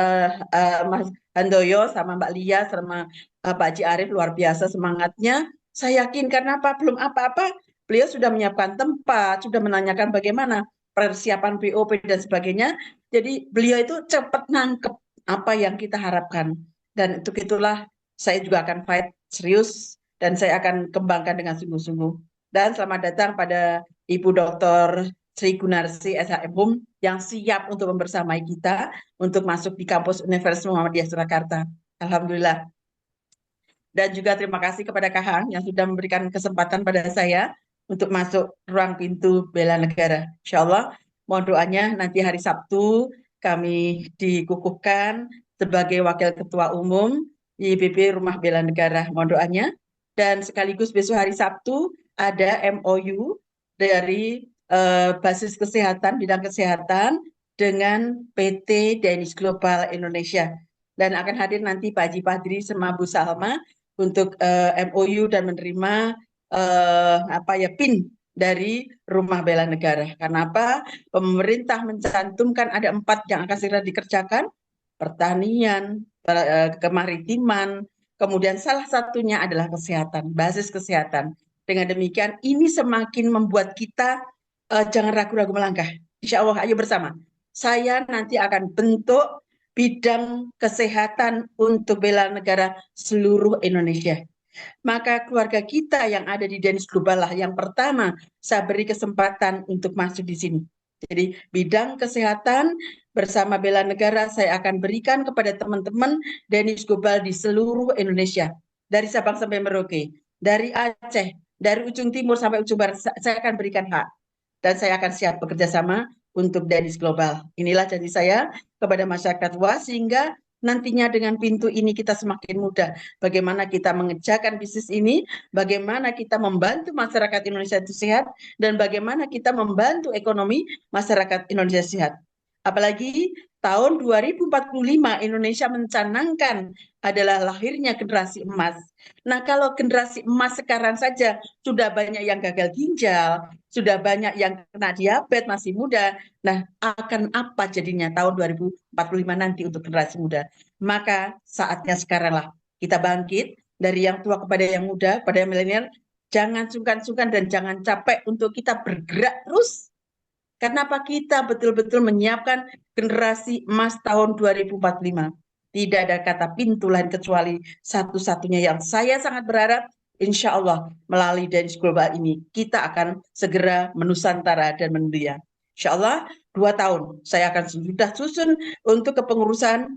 Handoyo sama Mbak Lia sama Pak Haji Arief luar biasa semangatnya. Saya yakin karena apa? Belum apa-apa, beliau sudah menyiapkan tempat, sudah menanyakan bagaimana persiapan POP dan sebagainya. Jadi beliau itu cepat nangkep apa yang kita harapkan. Dan untuk itulah saya juga akan fight serius dan saya akan kembangkan dengan sungguh-sungguh. Dan selamat datang pada Ibu Dr. Sri Gunarsi SHM yang siap untuk membersamai kita untuk masuk di kampus Universitas Muhammadiyah Surakarta. Alhamdulillah. Dan juga terima kasih kepada Kak Hang yang sudah memberikan kesempatan pada saya untuk masuk ruang pintu bela negara. Insya Allah, mohon doanya nanti hari Sabtu kami dikukuhkan sebagai Wakil Ketua Umum YBB Rumah Bela Negara. Mohon doanya. Dan sekaligus besok hari Sabtu ada MOU dari basis kesehatan, bidang kesehatan dengan PT Danish Global Indonesia. Dan akan hadir nanti Pak Haji Padri sama Bu Salma untuk MOU dan menerima PIN dari Rumah Bela Negara. Karena apa? Pemerintah mencantumkan ada 4 yang akan segera dikerjakan, pertanian, kemaritiman, kemudian salah satunya adalah kesehatan, basis kesehatan. Dengan demikian ini semakin membuat kita jangan ragu-ragu melangkah. Insya Allah, ayo bersama. Saya nanti akan bentuk bidang kesehatan untuk bela negara seluruh Indonesia. Maka keluarga kita yang ada di Danish Global lah yang pertama saya beri kesempatan untuk masuk di sini. Jadi bidang kesehatan bersama bela negara saya akan berikan kepada teman-teman Danish Global di seluruh Indonesia. Dari Sabang sampai Merauke, dari Aceh, dari ujung timur sampai ujung barat, saya akan berikan hak. Dan saya akan siap bekerja sama untuk Danish Global. Inilah janji saya kepada masyarakat luas, sehingga nantinya dengan pintu ini kita semakin mudah. Bagaimana kita mengerjakan bisnis ini, bagaimana kita membantu masyarakat Indonesia itu sehat, dan bagaimana kita membantu ekonomi masyarakat Indonesia sehat. Apalagi tahun 2045 Indonesia mencanangkan adalah lahirnya generasi emas. Nah, kalau generasi emas sekarang saja sudah banyak yang gagal ginjal, sudah banyak yang kena diabetes masih muda. Nah, akan apa jadinya tahun 2045 nanti untuk generasi muda? Maka saatnya sekarang lah kita bangkit dari yang tua kepada yang muda, pada yang milenial. Jangan sungkan-sungkan dan jangan capek untuk kita bergerak terus. Kenapa kita betul-betul menyiapkan generasi emas tahun 2045? Tidak ada kata pintu lain kecuali satu-satunya yang saya sangat berharap, insya Allah melalui Danish Global ini kita akan segera menusantara dan mendunia. Insya Allah 2 tahun saya akan sudah susun untuk kepengurusan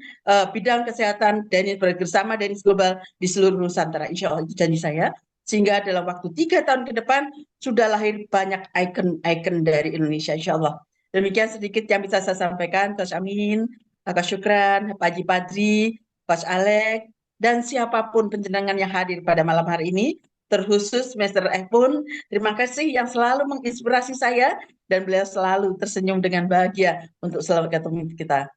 bidang kesehatan Danish bersama Danish Global di seluruh Nusantara. Insya Allah itu janji saya. Sehingga dalam waktu 3 tahun ke depan sudah lahir banyak ikon-ikon dari Indonesia, insya Allah. Demikian sedikit yang bisa saya sampaikan, Coach Amin, Kak Syukran, Pak Haji Padri, Coach Alek, dan siapapun penjenengan yang hadir pada malam hari ini, terkhusus Mr. F pun, terima kasih yang selalu menginspirasi saya, dan beliau selalu tersenyum dengan bahagia untuk selalu ketemu kita.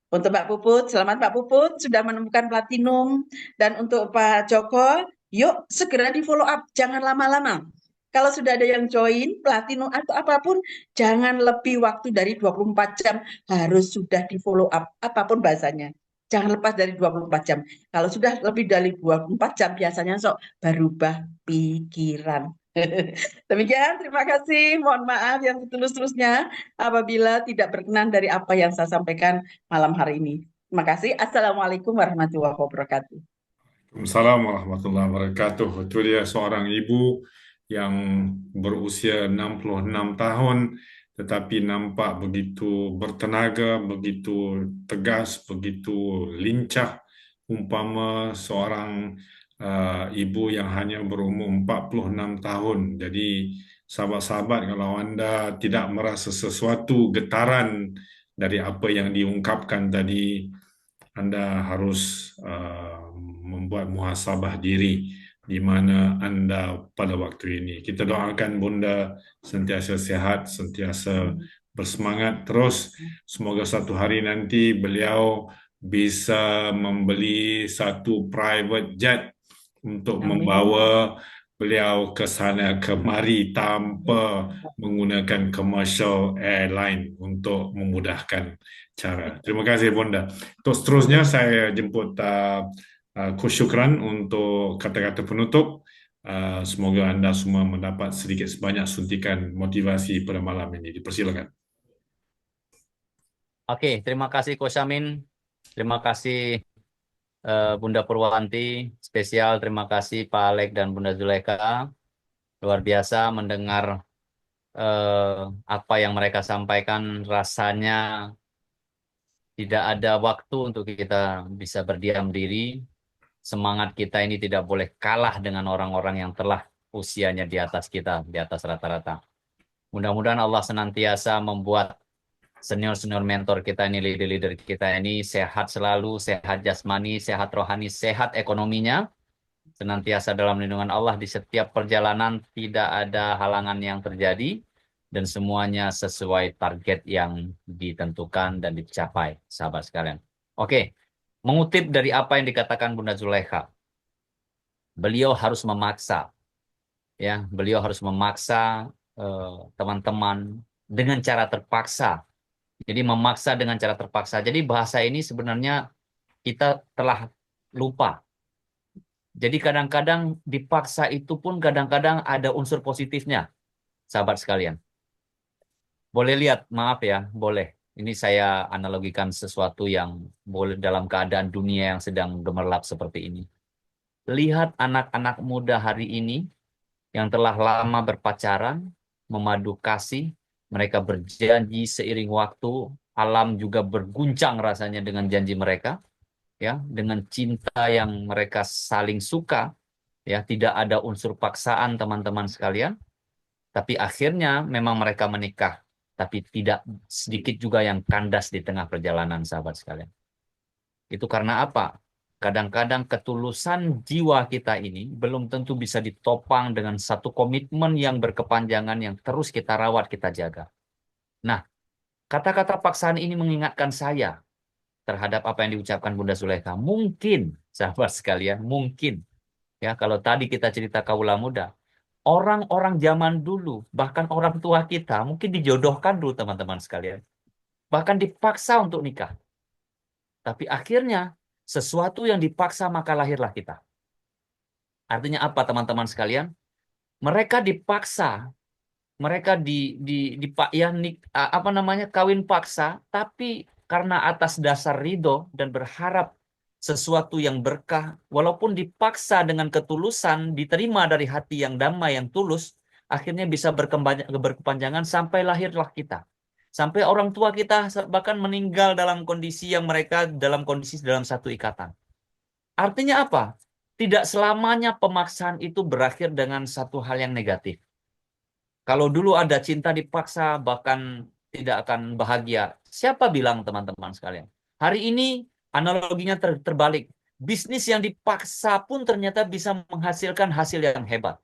Untuk Mbak Puput, selamat Mbak Puput, sudah menemukan platinum. Dan untuk Pak Joko, yuk segera di follow up, jangan lama-lama. Kalau sudah ada yang join, platinum atau apapun, jangan lebih waktu dari 24 jam, harus sudah di follow up, apapun bahasanya. Jangan lepas dari 24 jam. Kalau sudah lebih dari 24 jam, biasanya sok berubah pikiran. Demikian, terima kasih. Mohon maaf yang setulus-tulusnya apabila tidak berkenan dari apa yang saya sampaikan malam hari ini. Terima kasih. Assalamualaikum warahmatullahi wabarakatuh. Waalaikumsalam warahmatullahi wabarakatuh. Itu dia seorang ibu yang berusia 66 tahun, tetapi nampak begitu bertenaga, begitu tegas, begitu lincah, umpama seorang ibu yang hanya berumur 46 tahun. Jadi sahabat-sahabat, kalau Anda tidak merasa sesuatu getaran dari apa yang diungkapkan tadi, Anda harus membuat muhasabah diri di mana Anda pada waktu ini. Kita doakan Bunda sentiasa sehat, sentiasa bersemangat terus. Semoga satu hari nanti beliau bisa membeli satu private jet untuk membawa beliau ke sana kemari tanpa menggunakan commercial airline untuk memudahkan cara. Terima kasih Bunda. Terus seterusnya saya jemput Coach Syukran untuk kata-kata penutup. Semoga Anda semua mendapat sedikit sebanyak suntikan motivasi pada malam ini. Dipersilakan. Oke, terima kasih Coach Amin. Terima kasih Bunda Purwanti. Spesial terima kasih Pak Alek dan Bunda Zulaika. Luar biasa mendengar apa yang mereka sampaikan. Rasanya tidak ada waktu untuk kita bisa berdiam diri. Semangat kita ini tidak boleh kalah dengan orang-orang yang telah usianya di atas kita, di atas rata-rata. Mudah-mudahan Allah senantiasa membuat senior-senior mentor kita ini, leader-leader kita ini sehat selalu, sehat jasmani, sehat rohani, sehat ekonominya. Senantiasa dalam lindungan Allah di setiap perjalanan, tidak ada halangan yang terjadi, dan semuanya sesuai target yang ditentukan dan dicapai, sahabat sekalian. Oke. Mengutip dari apa yang dikatakan Bunda Zulaikha, beliau harus memaksa, ya, beliau harus memaksa teman-teman dengan cara terpaksa. Jadi memaksa dengan cara terpaksa. Jadi bahasa ini sebenarnya kita telah lupa. Jadi kadang-kadang dipaksa itu pun kadang-kadang ada unsur positifnya, sahabat sekalian. Boleh lihat, maaf ya, boleh. Ini saya analogikan sesuatu yang boleh dalam keadaan dunia yang sedang gemerlap seperti ini. lihat anak-anak muda hari ini yang telah lama berpacaran, memadu kasih, mereka berjanji seiring waktu, alam juga berguncang rasanya dengan janji mereka, ya, dengan cinta yang mereka saling suka, ya, tidak ada unsur paksaan teman-teman sekalian, tapi akhirnya memang mereka menikah, tapi tidak sedikit juga yang kandas di tengah perjalanan, sahabat sekalian. Itu karena apa? Kadang-kadang ketulusan jiwa kita ini belum tentu bisa ditopang dengan satu komitmen yang berkepanjangan yang terus kita rawat, kita jaga. Nah, kata-kata paksaan ini mengingatkan saya terhadap apa yang diucapkan Bunda Zulaikha. Mungkin, sahabat sekalian, mungkin. Ya, kalau tadi kita cerita kaula muda, orang-orang zaman dulu, bahkan orang tua kita, mungkin dijodohkan dulu teman-teman sekalian. Bahkan dipaksa untuk nikah. Tapi akhirnya, sesuatu yang dipaksa maka lahirlah kita. Artinya apa teman-teman sekalian? Mereka dipaksa, mereka kawin paksa, tapi karena atas dasar ridho dan berharap sesuatu yang berkah, walaupun dipaksa dengan ketulusan, diterima dari hati yang damai, yang tulus, akhirnya bisa berkepanjangan sampai lahirlah kita. Sampai orang tua kita bahkan meninggal dalam kondisi yang mereka dalam satu ikatan. Artinya apa? Tidak selamanya pemaksaan itu berakhir dengan satu hal yang negatif. Kalau dulu ada cinta dipaksa, bahkan tidak akan bahagia. Siapa bilang teman-teman sekalian? Hari ini analoginya terbalik. Bisnis yang dipaksa pun ternyata bisa menghasilkan hasil yang hebat.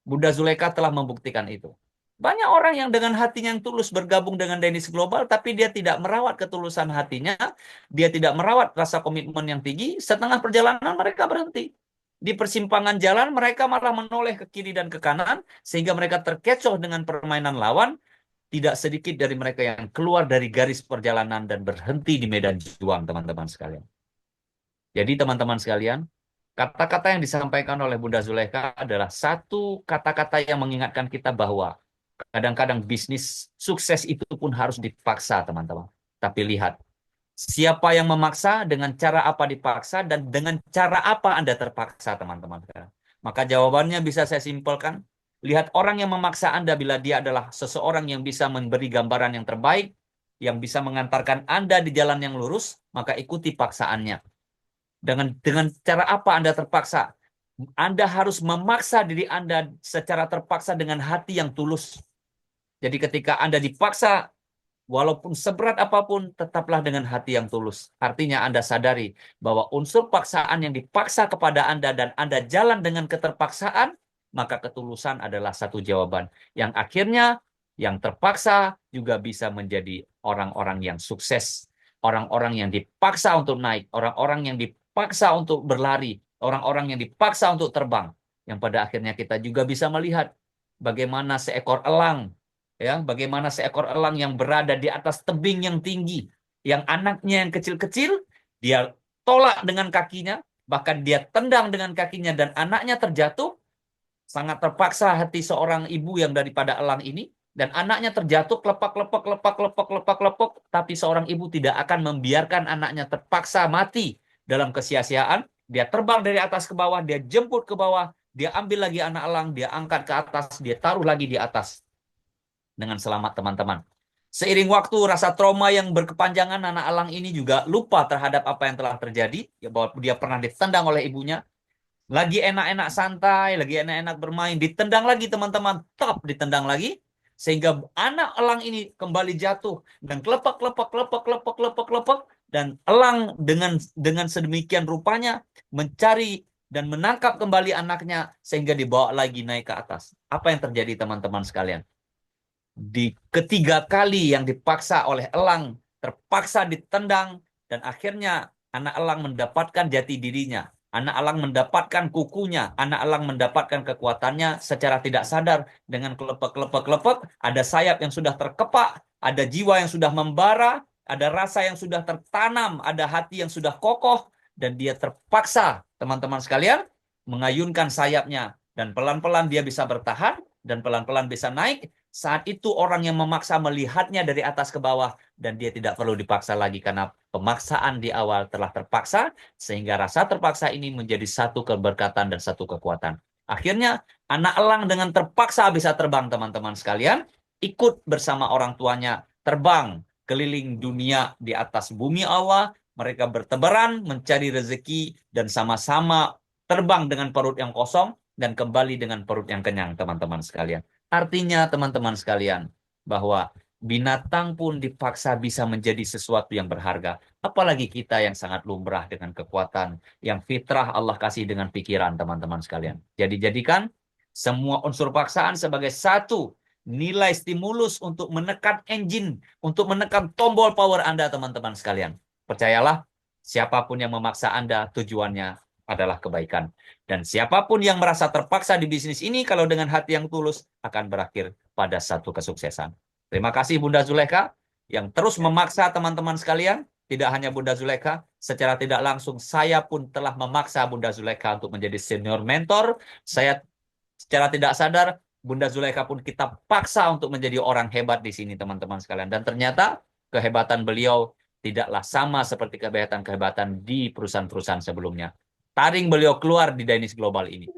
Bunda Zulaikha telah membuktikan itu. Banyak orang yang dengan hatinya yang tulus bergabung dengan Deniz Global, tapi dia tidak merawat ketulusan hatinya, dia tidak merawat rasa komitmen yang tinggi, setengah perjalanan mereka berhenti. Di persimpangan jalan mereka malah menoleh ke kiri dan ke kanan, sehingga mereka terkecoh dengan permainan lawan. Tidak sedikit dari mereka yang keluar dari garis perjalanan dan berhenti di medan juang, teman-teman sekalian. Jadi teman-teman sekalian, kata-kata yang disampaikan oleh Bunda Zulaikha adalah satu kata-kata yang mengingatkan kita bahwa kadang-kadang bisnis sukses itu pun harus dipaksa, teman-teman. Tapi lihat, siapa yang memaksa, dengan cara apa dipaksa, dan dengan cara apa Anda terpaksa, teman-teman. Maka jawabannya bisa saya simpelkan. Lihat orang yang memaksa Anda bila dia adalah seseorang yang bisa memberi gambaran yang terbaik, yang bisa mengantarkan Anda di jalan yang lurus, maka ikuti paksaannya. Dengan cara apa Anda terpaksa? Anda harus memaksa diri Anda secara terpaksa dengan hati yang tulus. Jadi ketika Anda dipaksa, walaupun seberat apapun, tetaplah dengan hati yang tulus. Artinya Anda sadari bahwa unsur paksaan yang dipaksa kepada Anda dan Anda jalan dengan keterpaksaan, maka ketulusan adalah satu jawaban. Yang akhirnya yang terpaksa juga bisa menjadi orang-orang yang sukses. Orang-orang yang dipaksa untuk naik, orang-orang yang dipaksa untuk berlari, orang-orang yang dipaksa untuk terbang. Yang pada akhirnya kita juga bisa melihat bagaimana seekor elang, ya, bagaimana seekor elang yang berada di atas tebing yang tinggi, yang anaknya yang kecil-kecil, dia tolak dengan kakinya, bahkan dia tendang dengan kakinya dan anaknya terjatuh. Sangat terpaksa hati seorang ibu yang daripada elang ini, dan anaknya terjatuh kelepak, tapi seorang ibu tidak akan membiarkan anaknya terpaksa mati dalam kesia-siaan. Dia terbang dari atas ke bawah, dia jemput ke bawah, dia ambil lagi anak elang, dia angkat ke atas, dia taruh lagi di atas. Dengan selamat, teman-teman. Seiring waktu, rasa trauma yang berkepanjangan, anak elang ini juga lupa terhadap apa yang telah terjadi, ya, bahwa dia pernah ditendang oleh ibunya. Lagi enak-enak santai, lagi enak-enak bermain, ditendang lagi, teman-teman, top ditendang lagi, sehingga anak elang ini kembali jatuh dan kelepak, dan elang dengan sedemikian rupanya mencari dan menangkap kembali anaknya sehingga dibawa lagi naik ke atas. Apa yang terjadi, teman-teman sekalian? Di ketiga kali yang dipaksa oleh elang, terpaksa ditendang, dan akhirnya anak elang mendapatkan jati dirinya. Anak elang mendapatkan kukunya, anak elang mendapatkan kekuatannya secara tidak sadar. Dengan kelepek, ada sayap yang sudah terkepak, ada jiwa yang sudah membara, ada rasa yang sudah tertanam, ada hati yang sudah kokoh, dan dia terpaksa, teman-teman sekalian, mengayunkan sayapnya, dan pelan-pelan dia bisa bertahan, dan pelan-pelan bisa naik, saat itu orang yang memaksa melihatnya dari atas ke bawah dan dia tidak perlu dipaksa lagi karena pemaksaan di awal telah terpaksa sehingga rasa terpaksa ini menjadi satu keberkatan dan satu kekuatan. Akhirnya anak elang dengan terpaksa bisa terbang teman-teman sekalian, ikut bersama orang tuanya terbang keliling dunia di atas bumi Allah. Mereka bertebaran mencari rezeki dan sama-sama terbang dengan perut yang kosong dan kembali dengan perut yang kenyang teman-teman sekalian. Artinya teman-teman sekalian bahwa binatang pun dipaksa bisa menjadi sesuatu yang berharga. Apalagi kita yang sangat lumrah dengan kekuatan yang fitrah Allah kasih dengan pikiran teman-teman sekalian. Jadi jadikan semua unsur paksaan sebagai satu nilai stimulus untuk menekan engine, untuk menekan tombol power Anda teman-teman sekalian. Percayalah, siapapun yang memaksa Anda tujuannya adalah kebaikan. Dan siapapun yang merasa terpaksa di bisnis ini, kalau dengan hati yang tulus, akan berakhir pada satu kesuksesan. Terima kasih Bunda Zulekha yang terus memaksa teman-teman sekalian. Tidak hanya Bunda Zulekha, secara tidak langsung saya pun telah memaksa Bunda Zulekha untuk menjadi senior mentor. Saya secara tidak sadar, Bunda Zulekha pun kita paksa untuk menjadi orang hebat di sini teman-teman sekalian. Dan ternyata kehebatan beliau tidaklah sama seperti kehebatan di perusahaan-perusahaan sebelumnya. Taring beliau keluar di Dainis Global ini.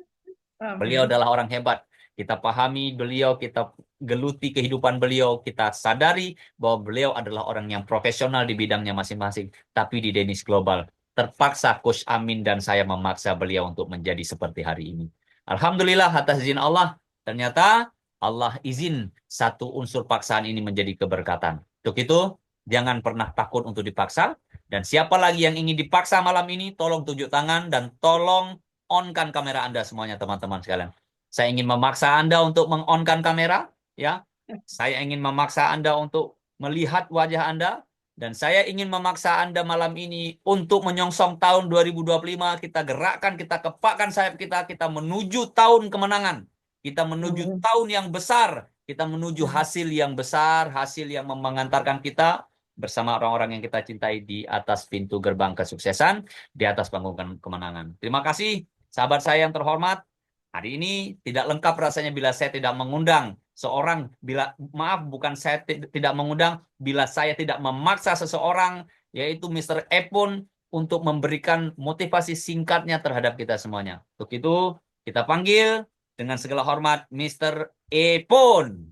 Beliau adalah orang hebat. Kita pahami beliau, kita geluti kehidupan beliau, kita sadari bahwa beliau adalah orang yang profesional di bidangnya masing-masing. Tapi di Dainis Global, terpaksa Coach Amin dan saya memaksa beliau untuk menjadi seperti hari ini. Alhamdulillah atas izin Allah, ternyata Allah izin satu unsur paksaan ini menjadi keberkatan. Untuk itu, jangan pernah takut untuk dipaksa. Dan siapa lagi yang ingin dipaksa malam ini, tolong tunjuk tangan dan tolong on-kan kamera Anda semuanya teman-teman sekalian. Saya ingin memaksa Anda untuk meng-on-kan kamera, ya. Saya ingin memaksa Anda untuk melihat wajah Anda, dan saya ingin memaksa Anda malam ini untuk menyongsong tahun 2025. Kita gerakkan, kita kepakkan sayap kita menuju tahun kemenangan. Kita menuju tahun yang besar. Kita menuju hasil yang besar, hasil yang mengantarkan kita bersama orang-orang yang kita cintai di atas pintu gerbang kesuksesan, di atas panggung kemenangan. Terima kasih, sahabat saya yang terhormat. Hari ini tidak lengkap rasanya bila saya tidak mengundang seorang, bukan saya tidak mengundang, bila saya tidak memaksa seseorang, yaitu Mr. Epon, untuk memberikan motivasi singkatnya terhadap kita semuanya. Untuk itu, kita panggil dengan segala hormat Mr. Epon.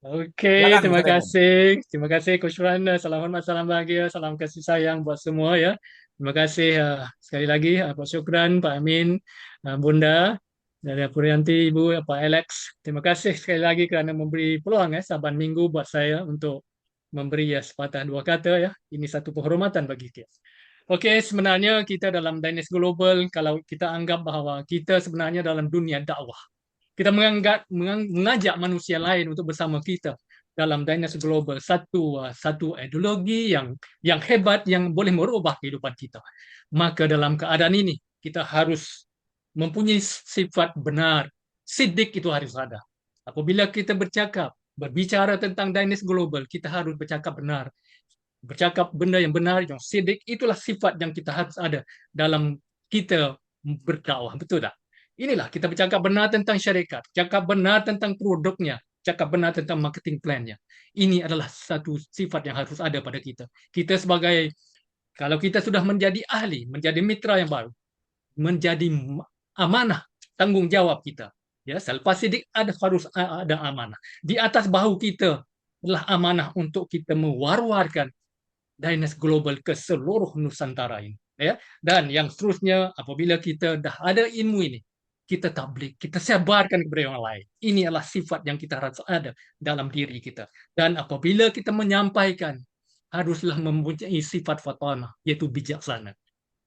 Oke, Silakan, terima Mr. Epon. kasih. Terima kasih Coach Rana. Salam hormat, salam bahagia, salam kasih sayang buat semua ya. Terima kasih sekali lagi Pak Syukran, Pak Amin, Bunda, dari Purianti, Ibu, Pak Alex. Terima kasih sekali lagi kerana memberi peluang Saban Minggu buat saya untuk memberi sepatah dua kata ya. Ini satu penghormatan bagi kita. Oke, sebenarnya kita dalam Dainis Global, kalau kita anggap bahawa kita sebenarnya dalam dunia dakwah. Kita mengajak manusia lain untuk bersama kita dalam Dainis Global, satu ideologi yang hebat yang boleh merubah kehidupan kita. Maka dalam keadaan ini kita harus mempunyai sifat benar. Siddiq itu harus ada. Apabila kita berbicara tentang Dainis Global, kita harus bercakap benar. Bercakap benda yang benar, yang siddiq, itulah sifat yang kita harus ada dalam kita berdakwah. Betul tak? Inilah kita bercakap benar tentang syarikat, cakap benar tentang produknya, cakap benar tentang marketing plan-nya. Ini adalah satu sifat yang harus ada pada kita. Kita sebagai, kalau kita sudah menjadi ahli, menjadi mitra yang baru, menjadi amanah, tanggung jawab kita. Ya, selepas sidik harus ada amanah. Di atas bahu kita adalah amanah untuk kita mewar-warkan Dainis Global ke seluruh Nusantara ini. Ya. Dan yang seterusnya, apabila kita dah ada ilmu ini, kita tablik, kita sebarkan kepada orang lain. Ini adalah sifat yang kita harus ada dalam diri kita. Dan apabila kita menyampaikan, haruslah mempunyai sifat fatana, yaitu bijaksana.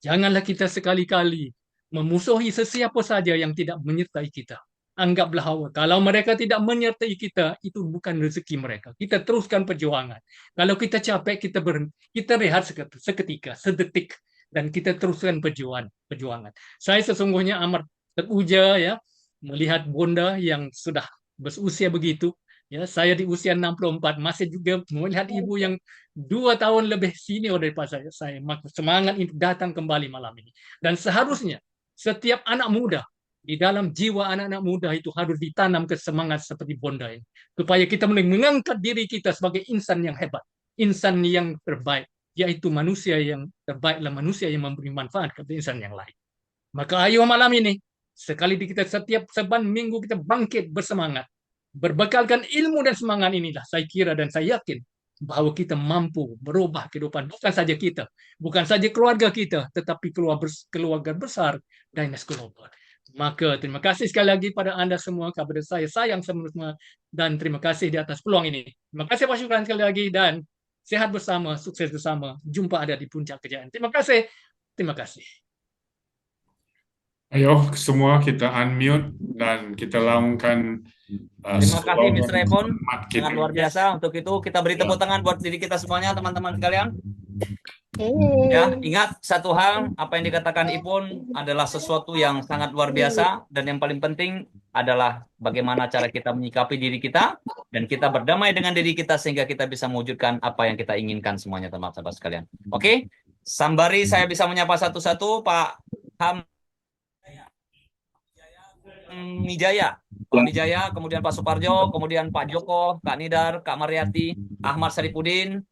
Janganlah kita sekali-kali memusuhi sesiapa saja yang tidak menyertai kita. Anggaplah bahwa kalau mereka tidak menyertai kita, itu bukan rezeki mereka. Kita teruskan perjuangan. Kalau kita capek, kita rehat seketika, sedetik, dan kita teruskan perjuangan. Saya sesungguhnya amat teruja ya melihat Bunda yang sudah berusia begitu. Ya, saya di usia 64 masih juga melihat ibu yang 2 tahun lebih senior daripada saya. Semangat itu datang kembali malam ini. Dan seharusnya setiap anak muda di dalam jiwa anak-anak muda itu harus ditanam kesemangat seperti Bonda ini. Supaya kita mulai mengangkat diri kita sebagai insan yang hebat, insan yang terbaik, yaitu manusia yang terbaiklah manusia yang memberi manfaat kepada insan yang lain. Maka ayo malam ini, sekali kita setiap seban minggu kita bangkit bersemangat. Berbekalkan ilmu dan semangat inilah saya kira dan saya yakin bahwa kita mampu merubah kehidupan bukan saja kita, bukan saja keluarga kita, tetapi keluarga besar Diners Global. Maka terima kasih sekali lagi pada Anda semua, kepada saya sayang semua, dan terima kasih di atas peluang ini. Terima kasih Pak Syukran sekali lagi, dan sehat bersama, sukses bersama. Jumpa ada di puncak kejayaan. Terima kasih. Terima kasih. Ayo semua kita unmute dan kita laungkan Terima kasih slogan Mr. Epon, hormat sangat kita. luar biasa. Untuk itu kita beri tepuk tangan buat diri kita semuanya, teman-teman sekalian. Ya, ingat satu hal, apa yang dikatakan Ipun adalah sesuatu yang sangat luar biasa, dan yang paling penting adalah bagaimana cara kita menyikapi diri kita dan kita berdamai dengan diri kita sehingga kita bisa mewujudkan apa yang kita inginkan semuanya, teman-teman sekalian. Oke, sambari saya bisa menyapa satu-satu, Pak Ham Mijaya, Pak Mijaya, kemudian Pak Suparjo, kemudian Pak Joko, Kak Nidar, Kak Mariati, Ahmad Saripudin,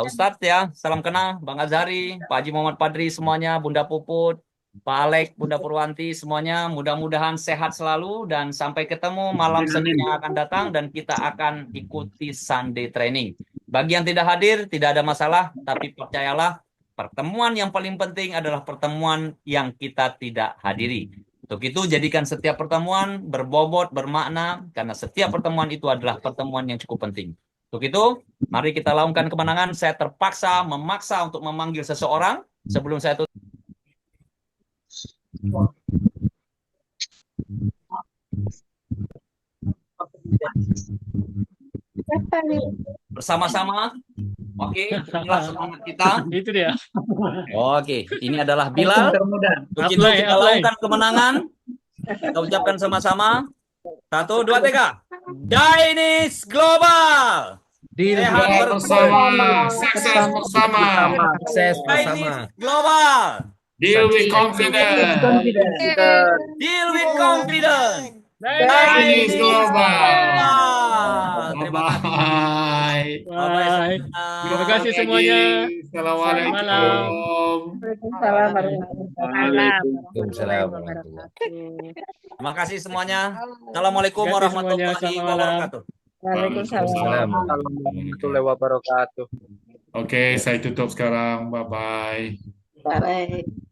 Ustadz ya, salam kenal, Bang Azhari, Pak Haji Muhammad Padri semuanya, Bunda Puput, Pak Alek, Bunda Purwanti semuanya, mudah-mudahan sehat selalu dan sampai ketemu malam Senin yang akan datang dan kita akan ikuti Sunday Training. Bagi yang tidak hadir, tidak ada masalah, tapi percayalah, pertemuan yang paling penting adalah pertemuan yang kita tidak hadiri. Untuk itu, jadikan setiap pertemuan berbobot, bermakna, karena setiap pertemuan itu adalah pertemuan yang cukup penting. Untuk itu, mari kita lakukan kemenangan. Saya terpaksa memaksa untuk memanggil seseorang sebelum saya tutup. Bersama-sama. Oke, inilah semangat kita. Itu dia. Oke, ini adalah Bilal. Untuk itu kita lakukan kemenangan. Kita ucapkan sama-sama. 1, 2, 3. Diners Global. Sehat bersama, sukses bersama. Sukses bersama. Diners Global. Deal with confidence. Deal with confidence. Diners Global. Terima kasih. Bye. Bye. Terima kasih semuanya. Assalamualaikum. Malam. Waalaikumsalam warahmatullahi wabarakatuh. Terima kasih semuanya. Assalamualaikum Terima kasih warahmatullahi semuanya. Selamat malam. wabarakatuh. Waalaikumsalam. Warahmatullahi wabarakatuh. Oke, saya tutup sekarang. Bye-bye. Bye.